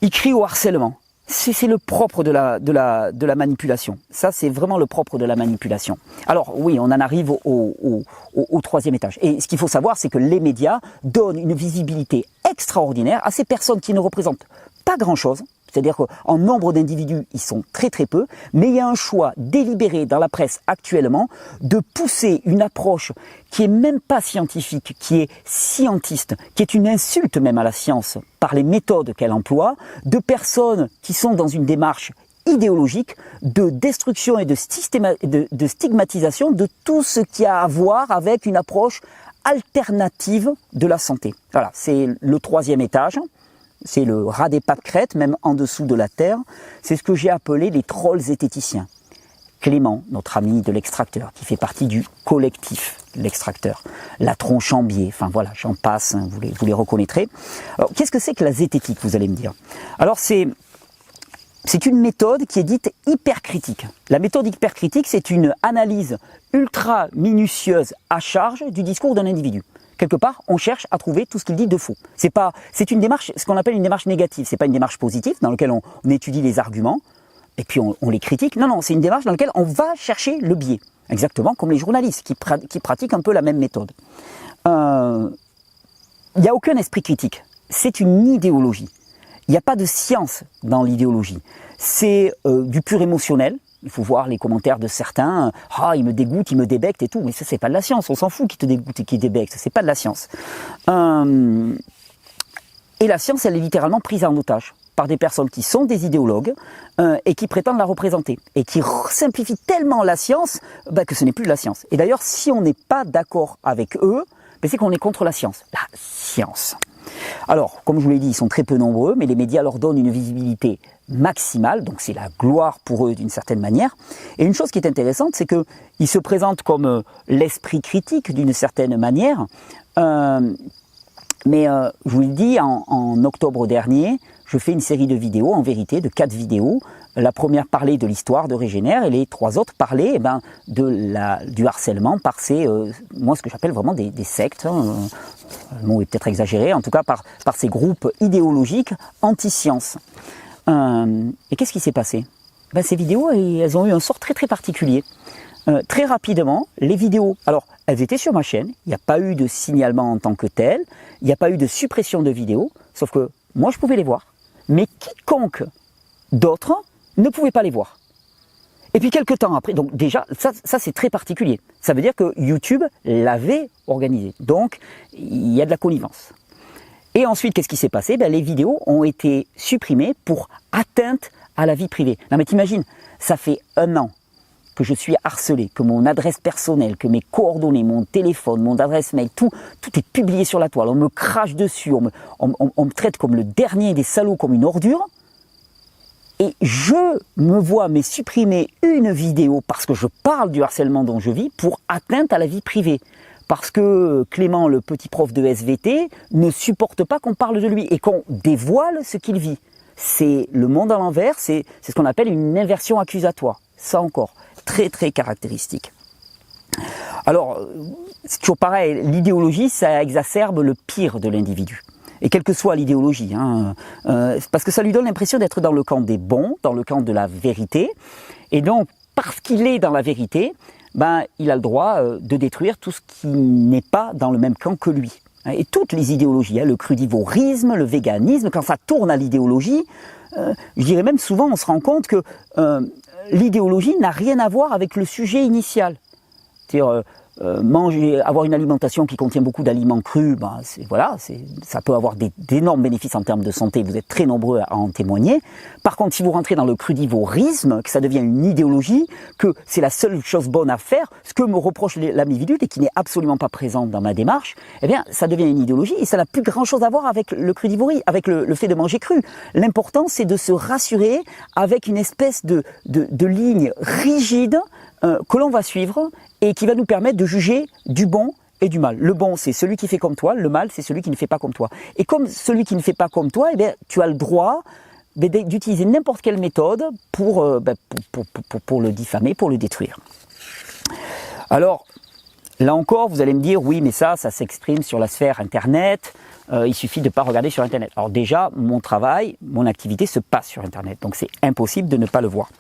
ils crient au harcèlement. C'est le propre de la manipulation. Ça, c'est vraiment le propre de la manipulation. Alors oui, on en arrive au 3e étage. Et ce qu'il faut savoir, c'est que les médias donnent une visibilité extraordinaire à ces personnes qui ne représentent pas grand-chose. C'est-à-dire qu'en nombre d'individus, ils sont très très peu, mais il y a un choix délibéré dans la presse actuellement de pousser une approche qui est même pas scientifique, qui est scientiste, qui est une insulte même à la science par les méthodes qu'elle emploie, de personnes qui sont dans une démarche idéologique de destruction et de stigmatisation de tout ce qui a à voir avec une approche alternative de la santé. Voilà, c'est le 3e étage. C'est le ras des pâquerettes, même en dessous de la terre. C'est ce que j'ai appelé les trolls zététiciens. Clément, notre ami de l'extracteur, qui fait partie du collectif l'extracteur. La tronche en biais, enfin voilà, j'en passe, hein, vous les reconnaîtrez. Alors, qu'est-ce que c'est que la zététique, vous allez me dire? Alors, c'est une méthode qui est dite hypercritique. La méthode hypercritique, c'est une analyse ultra minutieuse à charge du discours d'un individu. Quelque part, on cherche à trouver tout ce qu'il dit de faux. C'est une démarche, ce qu'on appelle une démarche négative. C'est pas une démarche positive dans laquelle on étudie les arguments et puis on les critique. Non, c'est une démarche dans laquelle on va chercher le biais. Exactement comme les journalistes qui pratiquent un peu la même méthode. Il n'y a aucun esprit critique. C'est une idéologie. Il n'y a pas de science dans l'idéologie. C'est du pur émotionnel. Il faut voir les commentaires de certains. Ah, il me dégoûte, il me débecte et tout. Mais ça, c'est pas de la science. On s'en fout qui te dégoûte et qui débecte. C'est pas de la science. Et la science, elle est littéralement prise en otage par des personnes qui sont des idéologues et qui prétendent la représenter. Et qui simplifient tellement la science que ce n'est plus de la science. Et d'ailleurs, si on n'est pas d'accord avec eux, c'est qu'on est contre la science. La science. Alors, comme je vous l'ai dit, ils sont très peu nombreux, mais les médias leur donnent une visibilité maximale, donc c'est la gloire pour eux d'une certaine manière. Et une chose qui est intéressante, c'est qu'ils se présentent comme l'esprit critique d'une certaine manière. Mais je vous le dis, en octobre dernier, je fais une série de vidéos, en vérité, de 4 vidéos. La première parlait de l'histoire de Régénère et les 3 autres parlaient du harcèlement par moi ce que j'appelle vraiment des sectes. Le mot est peut-être exagéré, en tout cas par ces groupes idéologiques anti-science. Et qu'est-ce qui s'est passé? Ces vidéos, elles ont eu un sort très très particulier. Très rapidement, les vidéos, alors elles étaient sur ma chaîne, il n'y a pas eu de signalement en tant que tel, il n'y a pas eu de suppression de vidéos, sauf que moi je pouvais les voir, mais quiconque d'autre ne pouvait pas les voir. Et puis quelques temps après, donc déjà, ça c'est très particulier. Ça veut dire que YouTube l'avait organisé. Donc, il y a de la connivence. Et ensuite, qu'est-ce qui s'est passé? Les vidéos ont été supprimées pour atteinte à la vie privée. Non mais t'imagines, ça fait 1 an que je suis harcelé, que mon adresse personnelle, que mes coordonnées, mon téléphone, mon adresse mail, tout est publié sur la toile. On me crache dessus, on me traite comme le dernier des salauds, comme une ordure. Et je me vois supprimer une vidéo parce que je parle du harcèlement dont je vis pour atteinte à la vie privée. Parce que Clément, le petit prof de SVT, ne supporte pas qu'on parle de lui et qu'on dévoile ce qu'il vit. C'est le monde à l'envers, c'est ce qu'on appelle une inversion accusatoire. Ça encore, très très caractéristique. Alors, c'est toujours pareil, l'idéologie, ça exacerbe le pire de l'individu. Et quelle que soit l'idéologie, parce que ça lui donne l'impression d'être dans le camp des bons, dans le camp de la vérité. Et donc, parce qu'il est dans la vérité, il a le droit de détruire tout ce qui n'est pas dans le même camp que lui. Et toutes les idéologies, le crudivorisme, le véganisme, quand ça tourne à l'idéologie, je dirais même souvent on se rend compte que l'idéologie n'a rien à voir avec le sujet initial. C'est-à-dire avoir une alimentation qui contient beaucoup d'aliments crus, ça peut avoir d'énormes bénéfices en termes de santé, vous êtes très nombreux à en témoigner. Par contre, si vous rentrez dans le crudivorisme, que ça devient une idéologie, que c'est la seule chose bonne à faire, ce que me reproche l'ami Vidute et qui n'est absolument pas présente dans ma démarche, eh bien, ça devient une idéologie et ça n'a plus grand chose à voir avec le crudivorisme, avec le fait de manger cru. L'important, c'est de se rassurer avec une espèce de ligne rigide que l'on va suivre et qui va nous permettre de juger du bon et du mal. Le bon, c'est celui qui fait comme toi, le mal, c'est celui qui ne fait pas comme toi. Et comme celui qui ne fait pas comme toi, eh bien, tu as le droit d'utiliser n'importe quelle méthode pour le diffamer, pour le détruire. Alors, là encore, vous allez me dire, oui, mais ça s'exprime sur la sphère Internet, il suffit de ne pas regarder sur Internet. Alors déjà, mon travail, mon activité se passe sur Internet, donc c'est impossible de ne pas le voir.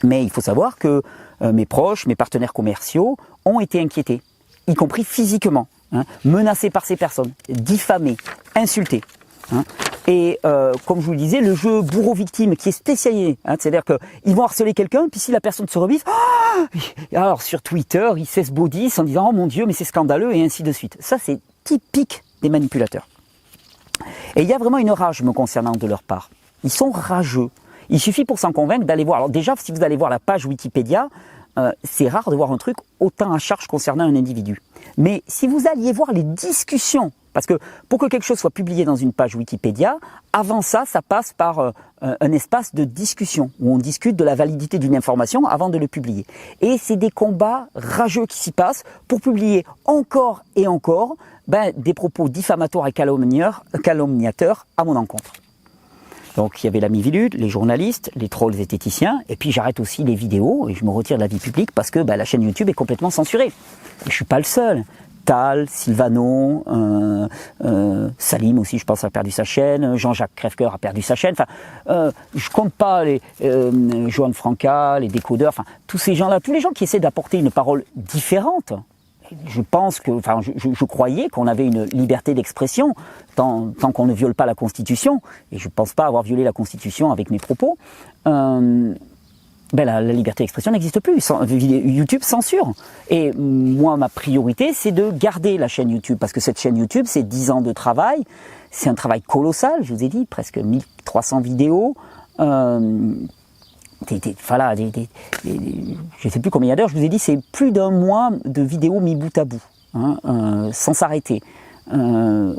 Mais il faut savoir que mes proches, mes partenaires commerciaux ont été inquiétés, y compris physiquement, menacés par ces personnes, diffamés, insultés. Et comme je vous le disais, le jeu bourreau-victime qui est spécialisé, c'est-à-dire qu'ils vont harceler quelqu'un, puis si la personne se rebiffe, alors sur Twitter, ils s'esbaudissent en disant « Oh mon Dieu, mais c'est scandaleux » et ainsi de suite. Ça, c'est typique des manipulateurs. Et il y a vraiment une rage me concernant de leur part. Ils sont rageux. Il suffit pour s'en convaincre d'aller voir. Alors déjà, si vous allez voir la page Wikipédia, c'est rare de voir un truc autant à charge concernant un individu. Mais si vous alliez voir les discussions, parce que pour que quelque chose soit publié dans une page Wikipédia, avant ça passe par un espace de discussion, où on discute de la validité d'une information avant de le publier. Et c'est des combats rageux qui s'y passent pour publier encore et encore des propos diffamatoires et calomniateurs à mon encontre. Donc il y avait l'ami Vidute, les journalistes, les trolls zététiciens, et puis j'arrête aussi les vidéos et je me retire de la vie publique parce que la chaîne YouTube est complètement censurée. Et je ne suis pas le seul. Tal, Sylvano, Salim aussi, je pense, a perdu sa chaîne, Jean-Jacques Crèvecoeur a perdu sa chaîne. Enfin, je compte pas les Johan Franca, les décodeurs, enfin tous ces gens-là, tous les gens qui essaient d'apporter une parole différente. Je pense que, je croyais qu'on avait une liberté d'expression tant qu'on ne viole pas la Constitution, et je ne pense pas avoir violé la Constitution avec mes propos. La liberté d'expression n'existe plus. YouTube censure. Et moi, ma priorité, c'est de garder la chaîne YouTube, parce que cette chaîne YouTube, c'est 10 ans de travail, c'est un travail colossal, je vous ai dit, presque 1300 vidéos. Je ne sais plus combien d'heures, je vous ai dit, c'est plus d'1 mois de vidéos mis bout à bout, sans s'arrêter. Je ne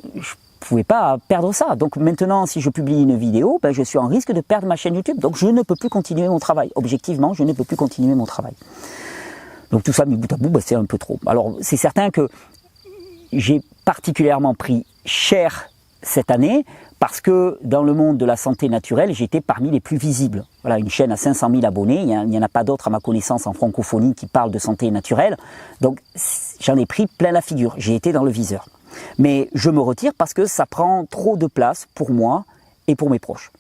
pouvais pas perdre ça. Donc maintenant, si je publie une vidéo, je suis en risque de perdre ma chaîne YouTube. Donc je ne peux plus continuer mon travail. Objectivement, je ne peux plus continuer mon travail. Donc tout ça mis bout à bout, c'est un peu trop. Alors c'est certain que j'ai particulièrement pris cher cette année, parce que dans le monde de la santé naturelle, j'étais parmi les plus visibles. Voilà, une chaîne à 500 000 abonnés, il n'y en a pas d'autres à ma connaissance en francophonie qui parlent de santé naturelle, donc j'en ai pris plein la figure, j'ai été dans le viseur. Mais je me retire parce que ça prend trop de place pour moi et pour mes proches.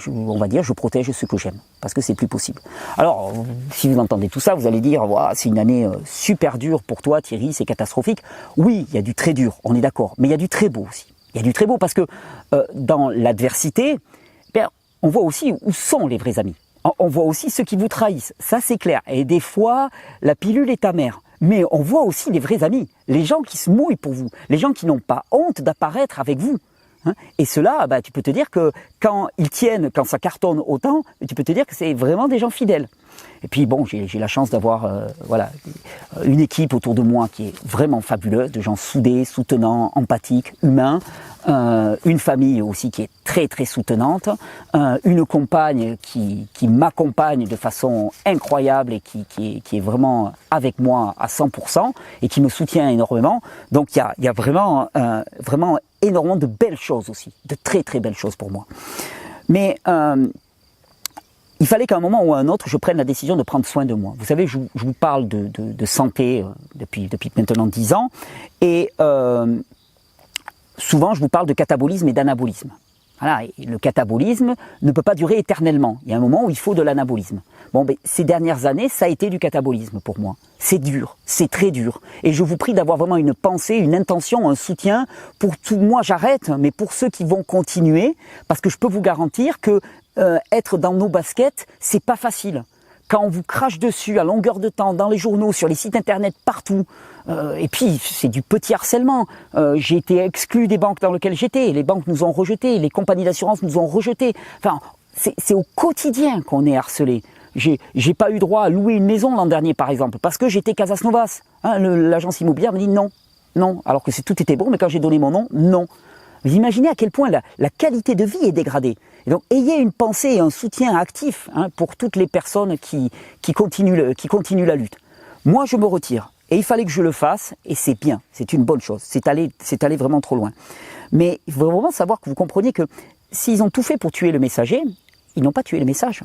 On va dire, je protège ce que j'aime, parce que c'est plus possible. Alors, si vous entendez tout ça, vous allez dire, c'est une année super dure pour toi Thierry, c'est catastrophique. Oui, il y a du très dur, on est d'accord, mais il y a du très beau aussi. Il y a du très beau parce que dans l'adversité, on voit aussi où sont les vrais amis. On voit aussi ceux qui vous trahissent, ça c'est clair. Et des fois, la pilule est amère. Mais on voit aussi les vrais amis, les gens qui se mouillent pour vous, les gens qui n'ont pas honte d'apparaître avec vous. Hein. Et ceux-là, bah, tu peux te dire que quand ils tiennent, quand ça cartonne autant, tu peux te dire que c'est vraiment des gens fidèles. Et puis bon, j'ai la chance d'avoir voilà, une équipe autour de moi qui est vraiment fabuleuse, de gens soudés, soutenants, empathiques, humains, une famille aussi qui est très très soutenante, une compagne qui m'accompagne de façon incroyable et qui est vraiment avec moi à 100% et qui me soutient énormément. Donc il y a vraiment, vraiment énormément de belles choses aussi, de très très belles choses pour moi. Mais il fallait qu'à un moment ou à un autre, je prenne la décision de prendre soin de moi. Vous savez, je vous parle de santé depuis maintenant 10 ans, et souvent je vous parle de catabolisme et d'anabolisme. Voilà, et le catabolisme ne peut pas durer éternellement. Il y a un moment où il faut de l'anabolisme. Bon, ben, ces dernières années, ça a été du catabolisme pour moi. C'est dur, c'est très dur. Et je vous prie d'avoir vraiment une pensée, une intention, un soutien pour tout. Moi, j'arrête, mais pour ceux qui vont continuer, parce que je peux vous garantir que être dans nos baskets, c'est pas facile. Quand on vous crache dessus à longueur de temps, dans les journaux, sur les sites internet, partout, et puis c'est du petit harcèlement. J'ai été exclu des banques dans lesquelles j'étais, les banques nous ont rejetés, les compagnies d'assurance nous ont rejetés. Enfin, c'est au quotidien qu'on est harcelé. J'ai pas eu droit à louer une maison l'an dernier, par exemple, parce que j'étais Casas Novas. Hein, l'agence immobilière me dit non, non, alors que tout était bon, mais quand j'ai donné mon nom, non. Vous imaginez à quel point la qualité de vie est dégradée. Et donc, ayez une pensée et un soutien actif pour toutes les personnes qui continuent la lutte. Moi, je me retire. Et il fallait que je le fasse, et c'est bien, c'est une bonne chose. C'est allé vraiment trop loin. Mais il faut vraiment savoir que vous compreniez que s'ils ont tout fait pour tuer le messager, ils n'ont pas tué le message.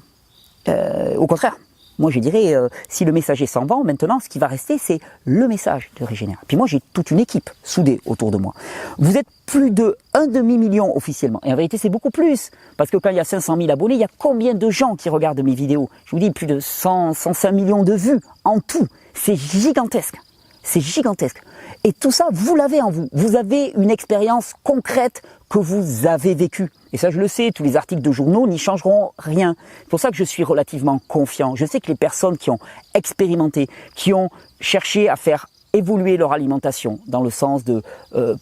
Au contraire. Moi, je dirais, si le messager s'en va, maintenant, ce qui va rester, c'est le message de Régénère. Puis moi, j'ai toute une équipe soudée autour de moi. Vous êtes plus de 1 demi-million officiellement. Et en vérité, c'est beaucoup plus. Parce que quand il y a 500 000 abonnés, il y a combien de gens qui regardent mes vidéos? Je vous dis, plus de 105 millions de vues en tout. C'est gigantesque. C'est gigantesque. Et tout ça, vous l'avez en vous. Vous avez une expérience concrète que vous avez vécue. Et ça, je le sais, tous les articles de journaux n'y changeront rien. C'est pour ça que je suis relativement confiant. Je sais que les personnes qui ont expérimenté, qui ont cherché à faire évoluer leur alimentation dans le sens de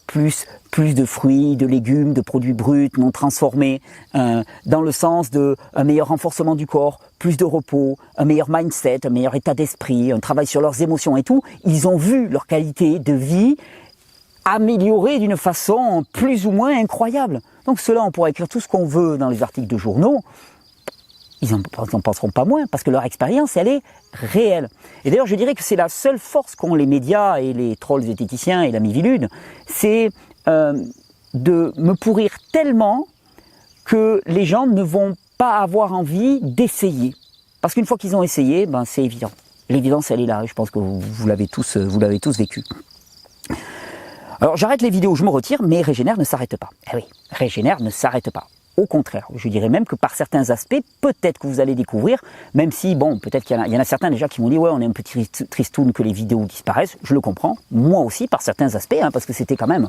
plus de fruits, de légumes, de produits bruts, non transformés, dans le sens de un meilleur renforcement du corps, plus de repos, un meilleur mindset, un meilleur état d'esprit, un travail sur leurs émotions et tout, ils ont vu leur qualité de vie améliorée d'une façon plus ou moins incroyable. Donc ceux-là, on pourra écrire tout ce qu'on veut dans les articles de journaux, ils n'en penseront pas moins, parce que leur expérience, elle est réelle. Et d'ailleurs, je dirais que c'est la seule force qu'ont les médias et les trolls zététiciens et la Mivilude, c'est de me pourrir tellement que les gens ne vont pas avoir envie d'essayer. Parce qu'une fois qu'ils ont essayé, ben, c'est évident. L'évidence, elle est là, je pense que vous l'avez tous vécu. Alors j'arrête les vidéos, je me retire, mais Régénère ne s'arrête pas. Eh oui, Régénère ne s'arrête pas. Au contraire, je dirais même que par certains aspects, peut-être que vous allez découvrir, même si, bon, peut-être qu'il y en a certains déjà qui m'ont dit « Ouais, on est un peu tristoun que les vidéos disparaissent », je le comprends, moi aussi, par certains aspects, parce que c'était quand même,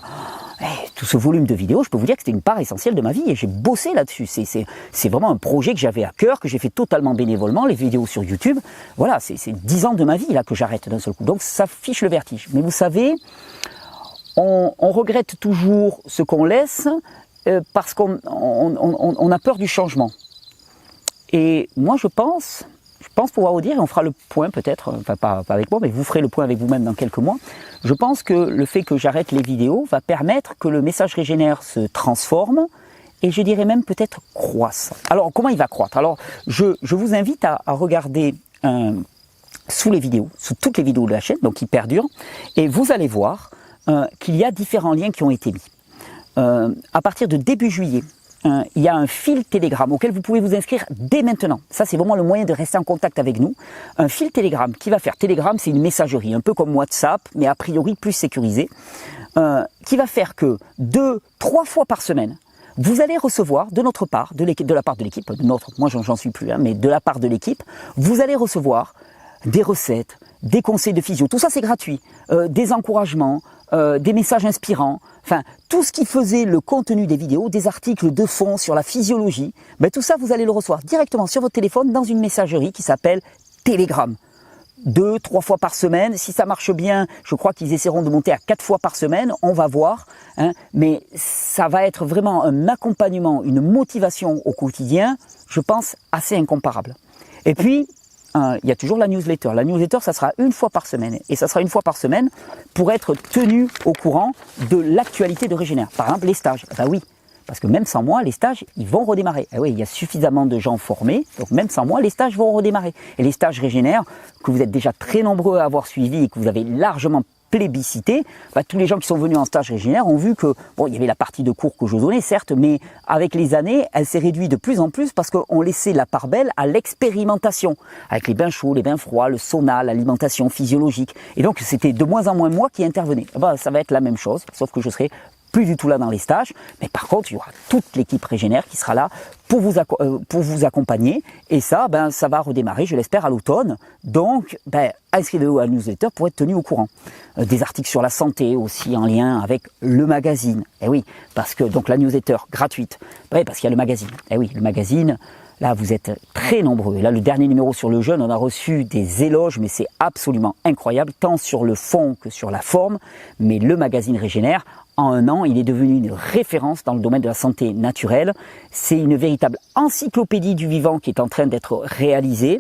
tout ce volume de vidéos, je peux vous dire que c'était une part essentielle de ma vie, et j'ai bossé là-dessus, c'est vraiment un projet que j'avais à cœur, que j'ai fait totalement bénévolement, les vidéos sur YouTube, voilà, c'est 10 ans de ma vie, là, que j'arrête d'un seul coup, donc ça fiche le vertige. Mais vous savez, on regrette toujours ce qu'on laisse, parce qu'on a peur du changement. Et moi, je pense pouvoir vous dire, et on fera le point peut-être, enfin pas avec moi, mais vous ferez le point avec vous-même dans quelques mois, je pense que le fait que j'arrête les vidéos va permettre que le message Régénère se transforme, et je dirais même peut-être croisse. Alors, comment il va croître? Alors, je vous invite à regarder sous les vidéos, sous toutes les vidéos de la chaîne, donc qui perdurent, et vous allez voir qu'il y a différents liens qui ont été mis. À partir de début juillet, il y a un fil Telegram auquel vous pouvez vous inscrire dès maintenant. Ça, c'est vraiment le moyen de rester en contact avec nous. Un fil Telegram qui va faire, Telegram, c'est une messagerie, un peu comme WhatsApp, mais a priori plus sécurisée, qui va faire que 2-3 fois par semaine, vous allez recevoir de notre part, de la part de l'équipe, moi j'en suis plus, mais de la part de l'équipe, vous allez recevoir des recettes, des conseils de physio, tout ça c'est gratuit, des encouragements, des messages inspirants, enfin tout ce qui faisait le contenu des vidéos, des articles de fond sur la physiologie, ben, tout ça vous allez le recevoir directement sur votre téléphone dans une messagerie qui s'appelle Telegram. 2, 3 fois par semaine. Si ça marche bien, je crois qu'ils essaieront de monter à 4 fois par semaine. On va voir. Hein, mais ça va être vraiment un accompagnement, une motivation au quotidien, je pense, assez incomparable. Et puis, il y a toujours la newsletter. La newsletter, ça sera une fois par semaine. Et ça sera une fois par semaine pour être tenu au courant de l'actualité de Régénère. Par exemple, les stages. Ben oui, parce que même sans moi, les stages, ils vont redémarrer. Et oui, il y a suffisamment de gens formés. Donc même sans moi, les stages vont redémarrer. Et les stages Régénère, que vous êtes déjà très nombreux à avoir suivis et que vous avez largement plébiscité, tous les gens qui sont venus en stage Régénère ont vu que, bon, il y avait la partie de cours que je donnais, certes, mais avec les années, elle s'est réduite de plus en plus parce qu'on laissait la part belle à l'expérimentation, avec les bains chauds, les bains froids, le sauna, l'alimentation physiologique. Et donc, c'était de moins en moins moi qui intervenais. Ça va être la même chose, sauf que je serai plus du tout là dans les stages, mais par contre, il y aura toute l'équipe Régénère qui sera là pour vous accompagner, et ça, ça va redémarrer, je l'espère, à l'automne. Donc, inscrivez-vous à la newsletter pour être tenu au courant. Des articles sur la santé aussi en lien avec le magazine. Eh oui, parce que donc la newsletter gratuite, parce qu'il y a le magazine. Eh oui, le magazine. Là, vous êtes très nombreux. Et là, le dernier numéro sur le jeûne, on a reçu des éloges, mais c'est absolument incroyable, tant sur le fond que sur la forme. Mais le magazine Régénère, en un an, il est devenu une référence dans le domaine de la santé naturelle. C'est une véritable encyclopédie du vivant qui est en train d'être réalisée.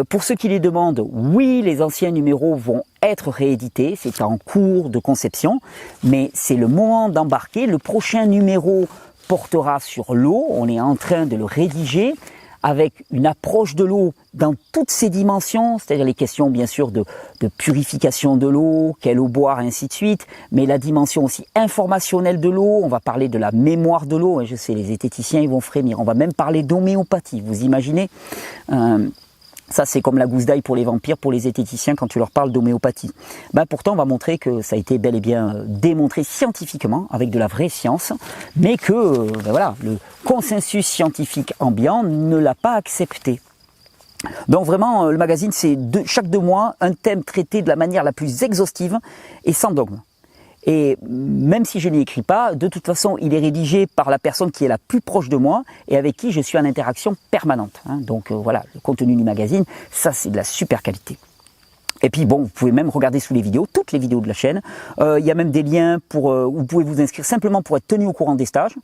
Pour ceux qui les demandent, oui, les anciens numéros vont être réédités. C'est en cours de conception, mais c'est le moment d'embarquer. Le prochain numéro portera sur l'eau. On est en train de le rédiger avec une approche de l'eau dans toutes ses dimensions, c'est-à-dire les questions bien sûr de purification de l'eau, quelle eau boire, et ainsi de suite, mais la dimension aussi informationnelle de l'eau, on va parler de la mémoire de l'eau, et je sais, les zététiciens ils vont frémir, on va même parler d'homéopathie, vous imaginez ça, c'est comme la gousse d'ail pour les vampires, pour les zététiciens, quand tu leur parles d'homéopathie. Pourtant, on va montrer que ça a été bel et bien démontré scientifiquement, avec de la vraie science, mais que voilà, le consensus scientifique ambiant ne l'a pas accepté. Donc vraiment, le magazine, c'est chaque 2 mois, un thème traité de la manière la plus exhaustive et sans dogme. Et même si je n'y écris pas, de toute façon, il est rédigé par la personne qui est la plus proche de moi et avec qui je suis en interaction permanente. Donc voilà, le contenu du magazine, ça c'est de la super qualité. Et puis bon, vous pouvez même regarder sous les vidéos, toutes les vidéos de la chaîne. Il y a même des liens pour où vous pouvez vous inscrire simplement pour être tenu au courant des stages.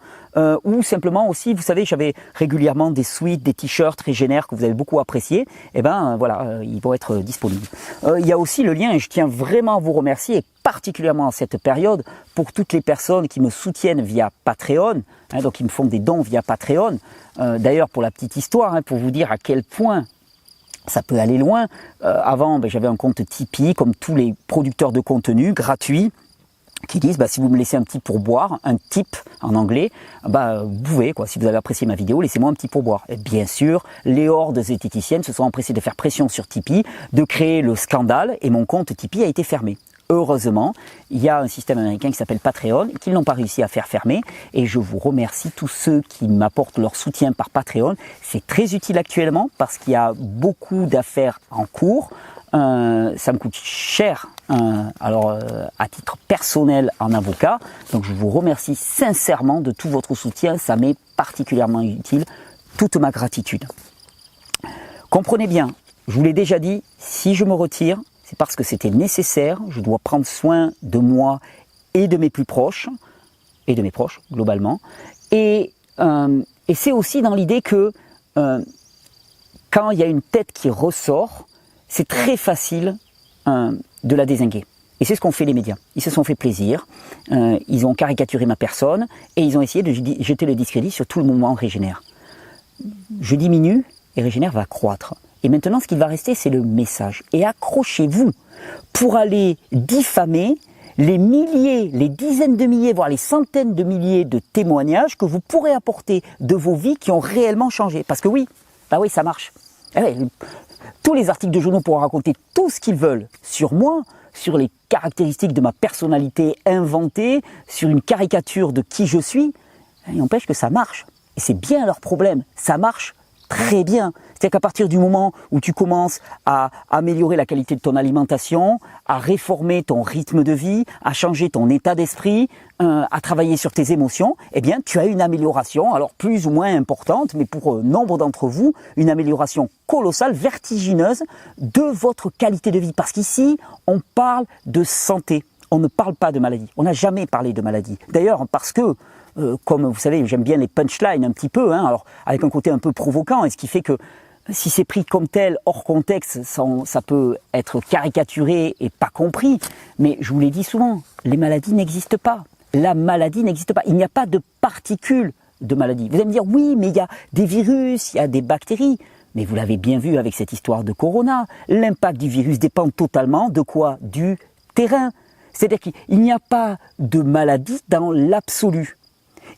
Ou simplement aussi, vous savez, j'avais régulièrement des sweats, des t-shirts Régénère que vous avez beaucoup appréciés. Et voilà, ils vont être disponibles. Il y a aussi le lien, et je tiens vraiment à vous remercier, et particulièrement en cette période, pour toutes les personnes qui me soutiennent via Patreon, donc ils me font des dons via Patreon. D'ailleurs, pour la petite histoire, pour vous dire à quel point ça peut aller loin. Avant, j'avais un compte Tipeee, comme tous les producteurs de contenu gratuit, qui disent si vous me laissez un petit pourboire, un tip en anglais, vous pouvez, si vous avez apprécié ma vidéo, laissez-moi un petit pourboire. Et bien sûr, les hordes zététiciennes se sont empressées de faire pression sur Tipeee, de créer le scandale, et mon compte Tipeee a été fermé. Heureusement, il y a un système américain qui s'appelle Patreon, qu'ils n'ont pas réussi à faire fermer, et je vous remercie tous ceux qui m'apportent leur soutien par Patreon. C'est très utile actuellement parce qu'il y a beaucoup d'affaires en cours. Ça me coûte cher, à titre personnel en avocat, donc je vous remercie sincèrement de tout votre soutien, ça m'est particulièrement utile, toute ma gratitude. Comprenez bien, je vous l'ai déjà dit, si je me retire, c'est parce que c'était nécessaire, je dois prendre soin de moi et de mes plus proches, et de mes proches globalement, et c'est aussi dans l'idée que quand il y a une tête qui ressort, c'est très facile de la dézinguer. Et c'est ce qu'ont fait les médias. Ils se sont fait plaisir, ils ont caricaturé ma personne, et ils ont essayé de jeter le discrédit sur tout le mouvement Régénère. Je diminue, et Régénère va croître. Et maintenant, ce qui va rester, c'est le message. Et accrochez-vous pour aller diffamer les milliers, les dizaines de milliers, voire les centaines de milliers de témoignages que vous pourrez apporter de vos vies qui ont réellement changé. Parce que oui, ça marche. Tous les articles de journaux pourront raconter tout ce qu'ils veulent sur moi, sur les caractéristiques de ma personnalité inventée, sur une caricature de qui je suis. Il n'empêche que ça marche. Et c'est bien leur problème. Ça marche très bien. C'est-à-dire qu'à partir du moment où tu commences à améliorer la qualité de ton alimentation, à réformer ton rythme de vie, à changer ton état d'esprit, à travailler sur tes émotions, eh bien, tu as une amélioration, alors plus ou moins importante, mais pour nombre d'entre vous, une amélioration colossale, vertigineuse de votre qualité de vie. Parce qu'ici, on parle de santé. On ne parle pas de maladie. On n'a jamais parlé de maladie. D'ailleurs, parce que comme vous savez, j'aime bien les punchlines un petit peu, alors avec un côté un peu provoquant, et ce qui fait que si c'est pris comme tel, hors contexte, ça peut être caricaturé et pas compris. Mais je vous l'ai dit souvent, les maladies n'existent pas. La maladie n'existe pas. Il n'y a pas de particules de maladie. Vous allez me dire, oui, mais il y a des virus, il y a des bactéries. Mais vous l'avez bien vu avec cette histoire de Corona. L'impact du virus dépend totalement de quoi? Du terrain. C'est-à-dire qu'il n'y a pas de maladie dans l'absolu.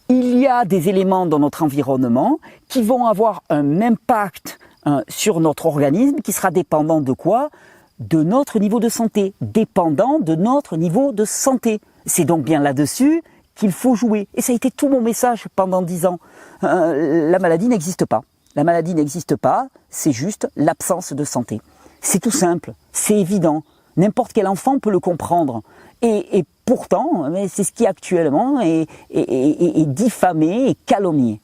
Il y a des éléments dans notre environnement qui vont avoir un impact sur notre organisme qui sera dépendant de quoi? De notre niveau de santé, dépendant de notre niveau de santé. C'est donc bien là-dessus qu'il faut jouer. Et ça a été tout mon message pendant 10 ans. La maladie n'existe pas. La maladie n'existe pas, c'est juste l'absence de santé. C'est tout simple, c'est évident. N'importe quel enfant peut le comprendre. Et pourtant, c'est ce qui actuellement est diffamé et calomnié.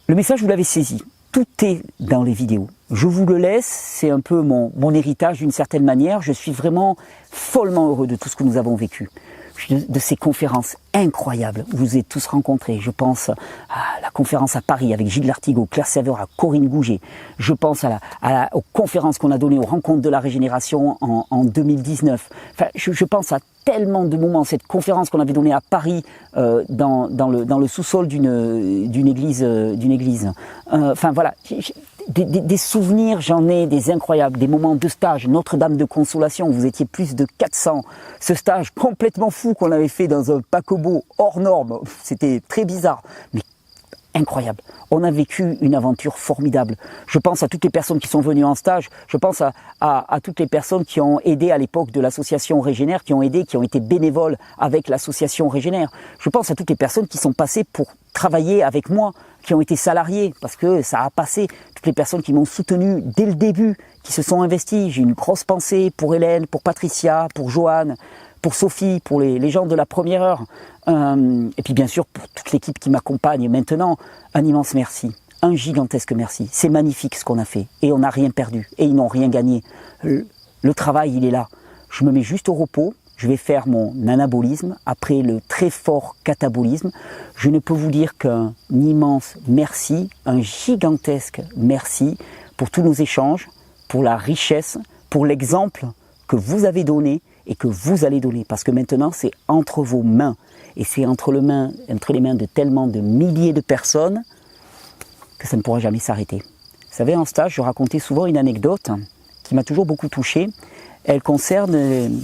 Le message, vous l'avez saisi. Tout est dans les vidéos. Je vous le laisse, c'est un peu mon héritage d'une certaine manière. Je suis vraiment follement heureux de tout ce que nous avons vécu. De ces conférences incroyables où vous vous êtes tous rencontrés. Je pense à la conférence à Paris avec Gilles Lartigot, Claire Serveur, à Corinne Gouget. Je pense aux conférences qu'on a données aux rencontres de la régénération en 2019. Enfin, je pense à tellement de moments. Cette conférence qu'on avait donnée à Paris dans le sous-sol d'une église. Enfin voilà. Des souvenirs, j'en ai des incroyables, des moments de stage, Notre-Dame de Consolation, vous étiez plus de 400, ce stage complètement fou qu'on avait fait dans un paquebot hors norme, c'était très bizarre, mais incroyable. On a vécu une aventure formidable. Je pense à toutes les personnes qui sont venues en stage, je pense à toutes les personnes qui ont aidé à l'époque de l'association Régénère, qui ont été bénévoles avec l'association Régénère. Je pense à toutes les personnes qui sont passées pour travailler avec moi, qui ont été salariés, parce que ça a passé, toutes les personnes qui m'ont soutenu dès le début, qui se sont investies. J'ai une grosse pensée pour Hélène, pour Patricia, pour Joanne, pour Sophie, pour les gens de la première heure. Et puis bien sûr, pour toute l'équipe qui m'accompagne maintenant, un immense merci, un gigantesque merci. C'est magnifique ce qu'on a fait, et on n'a rien perdu, et ils n'ont rien gagné. Le travail, il est là. Je me mets juste au repos. Je vais faire mon anabolisme, après le très fort catabolisme. Je ne peux vous dire qu'un immense merci, un gigantesque merci pour tous nos échanges, pour la richesse, pour l'exemple que vous avez donné et que vous allez donner. Parce que maintenant, c'est entre vos mains. Et c'est entre les mains de tellement de milliers de personnes que ça ne pourra jamais s'arrêter. Vous savez, en stage, je racontais souvent une anecdote qui m'a toujours beaucoup touché. Elle concerne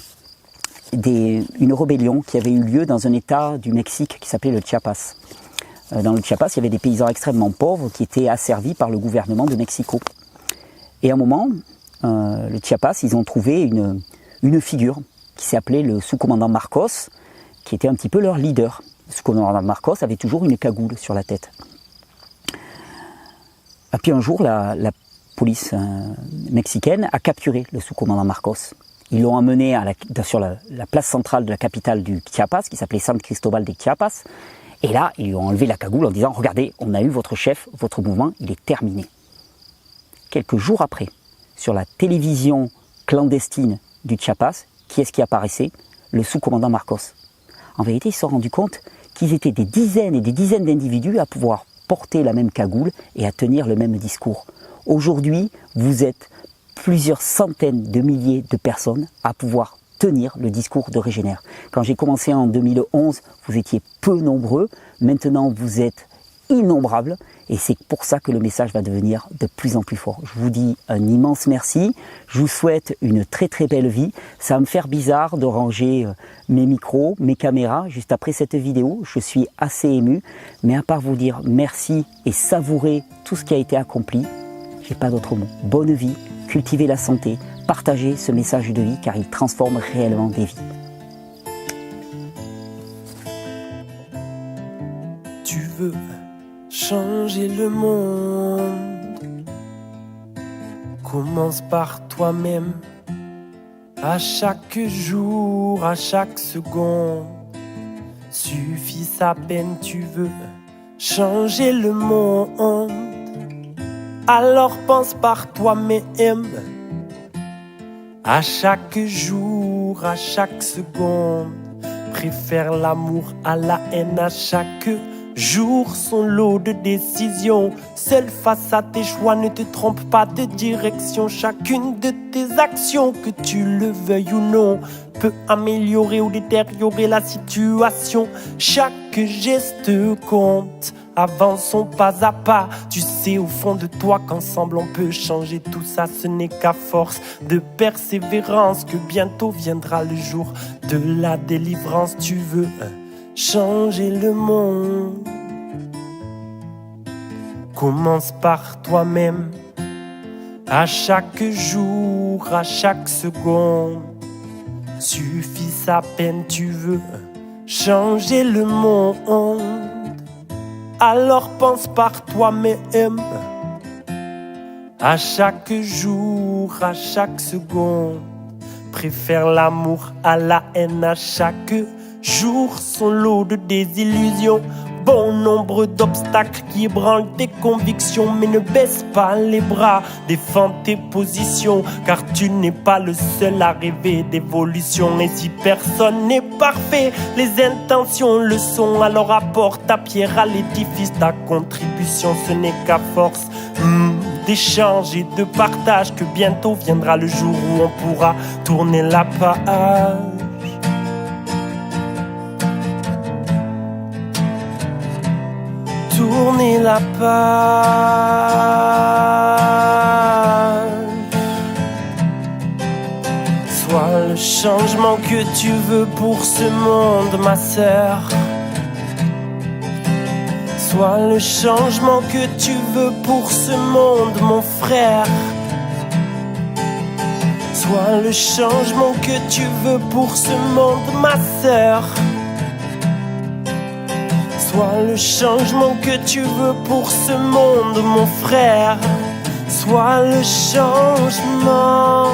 une rébellion qui avait eu lieu dans un état du Mexique qui s'appelait le Chiapas. Dans le Chiapas, il y avait des paysans extrêmement pauvres qui étaient asservis par le gouvernement de Mexico. Et à un moment, le Chiapas, ils ont trouvé une figure qui s'appelait le sous-commandant Marcos, qui était un petit peu leur leader. Le sous-commandant Marcos avait toujours une cagoule sur la tête. Et puis un jour, la police mexicaine a capturé le sous-commandant Marcos. Ils l'ont amené sur la place centrale de la capitale du Chiapas, qui s'appelait San Cristobal de Chiapas. Et là, ils lui ont enlevé la cagoule en disant « Regardez, on a eu votre chef, votre mouvement, il est terminé. » Quelques jours après, sur la télévision clandestine du Chiapas, qui est-ce qui apparaissait? Le sous-commandant Marcos. En vérité, ils se sont rendus compte qu'ils étaient des dizaines et des dizaines d'individus à pouvoir porter la même cagoule et à tenir le même discours. Aujourd'hui, vous êtes plusieurs centaines de milliers de personnes à pouvoir tenir le discours de Régénère. Quand j'ai commencé en 2011, vous étiez peu nombreux. Maintenant, vous êtes innombrables. Et c'est pour ça que le message va devenir de plus en plus fort. Je vous dis un immense merci. Je vous souhaite une très très belle vie. Ça va me faire bizarre de ranger mes micros, mes caméras juste après cette vidéo. Je suis assez ému. Mais à part vous dire merci et savourer tout ce qui a été accompli, j'ai pas d'autre mot. Bonne vie. Cultivez la santé, partagez ce message de vie car il transforme réellement des vies. Tu veux changer le monde commence par toi-même. À chaque jour, à chaque seconde, suffit à peine tu veux changer le monde. Alors pense par toi-même. À chaque jour, à chaque seconde, préfère l'amour à la haine. À chaque jour, son lot de décisions. Seul face à tes choix, ne te trompe pas de direction. Chacune de tes actions, que tu le veuilles ou non, peut améliorer ou détériorer la situation. Chaque geste compte. Avançons pas à pas. Tu sais au fond de toi qu'ensemble on peut changer tout ça. Ce n'est qu'à force de persévérance que bientôt viendra le jour de la délivrance. Tu veux changer le monde. Commence par toi-même. À chaque jour, à chaque seconde, suffit à peine tu veux changer le monde. Alors pense par toi-même. À chaque jour, à chaque seconde, préfère l'amour à la haine. À chaque jour, son lot de désillusions. Bon nombre d'obstacles qui ébranlent tes convictions. Mais ne baisse pas les bras, défends tes positions. Car tu n'es pas le seul à rêver d'évolution. Et si personne n'est parfait, les intentions le sont. Alors apporte ta pierre à l'édifice. Ta contribution, ce n'est qu'à force d'échange et de partage que bientôt viendra le jour où on pourra tourner la page. Tourner la page. Sois le changement que tu veux pour ce monde, ma sœur. Sois le changement que tu veux pour ce monde, mon frère. Sois le changement que tu veux pour ce monde, ma sœur. Sois le changement que tu veux pour ce monde, mon frère. Sois le changement.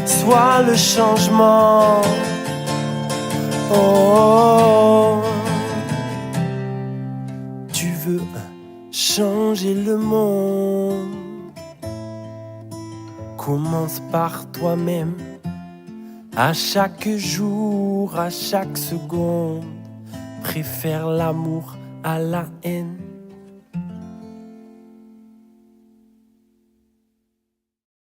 Sois le changement. Oh, tu veux changer le monde. Commence par toi-même. À chaque jour, à chaque seconde, préfère l'amour à la haine.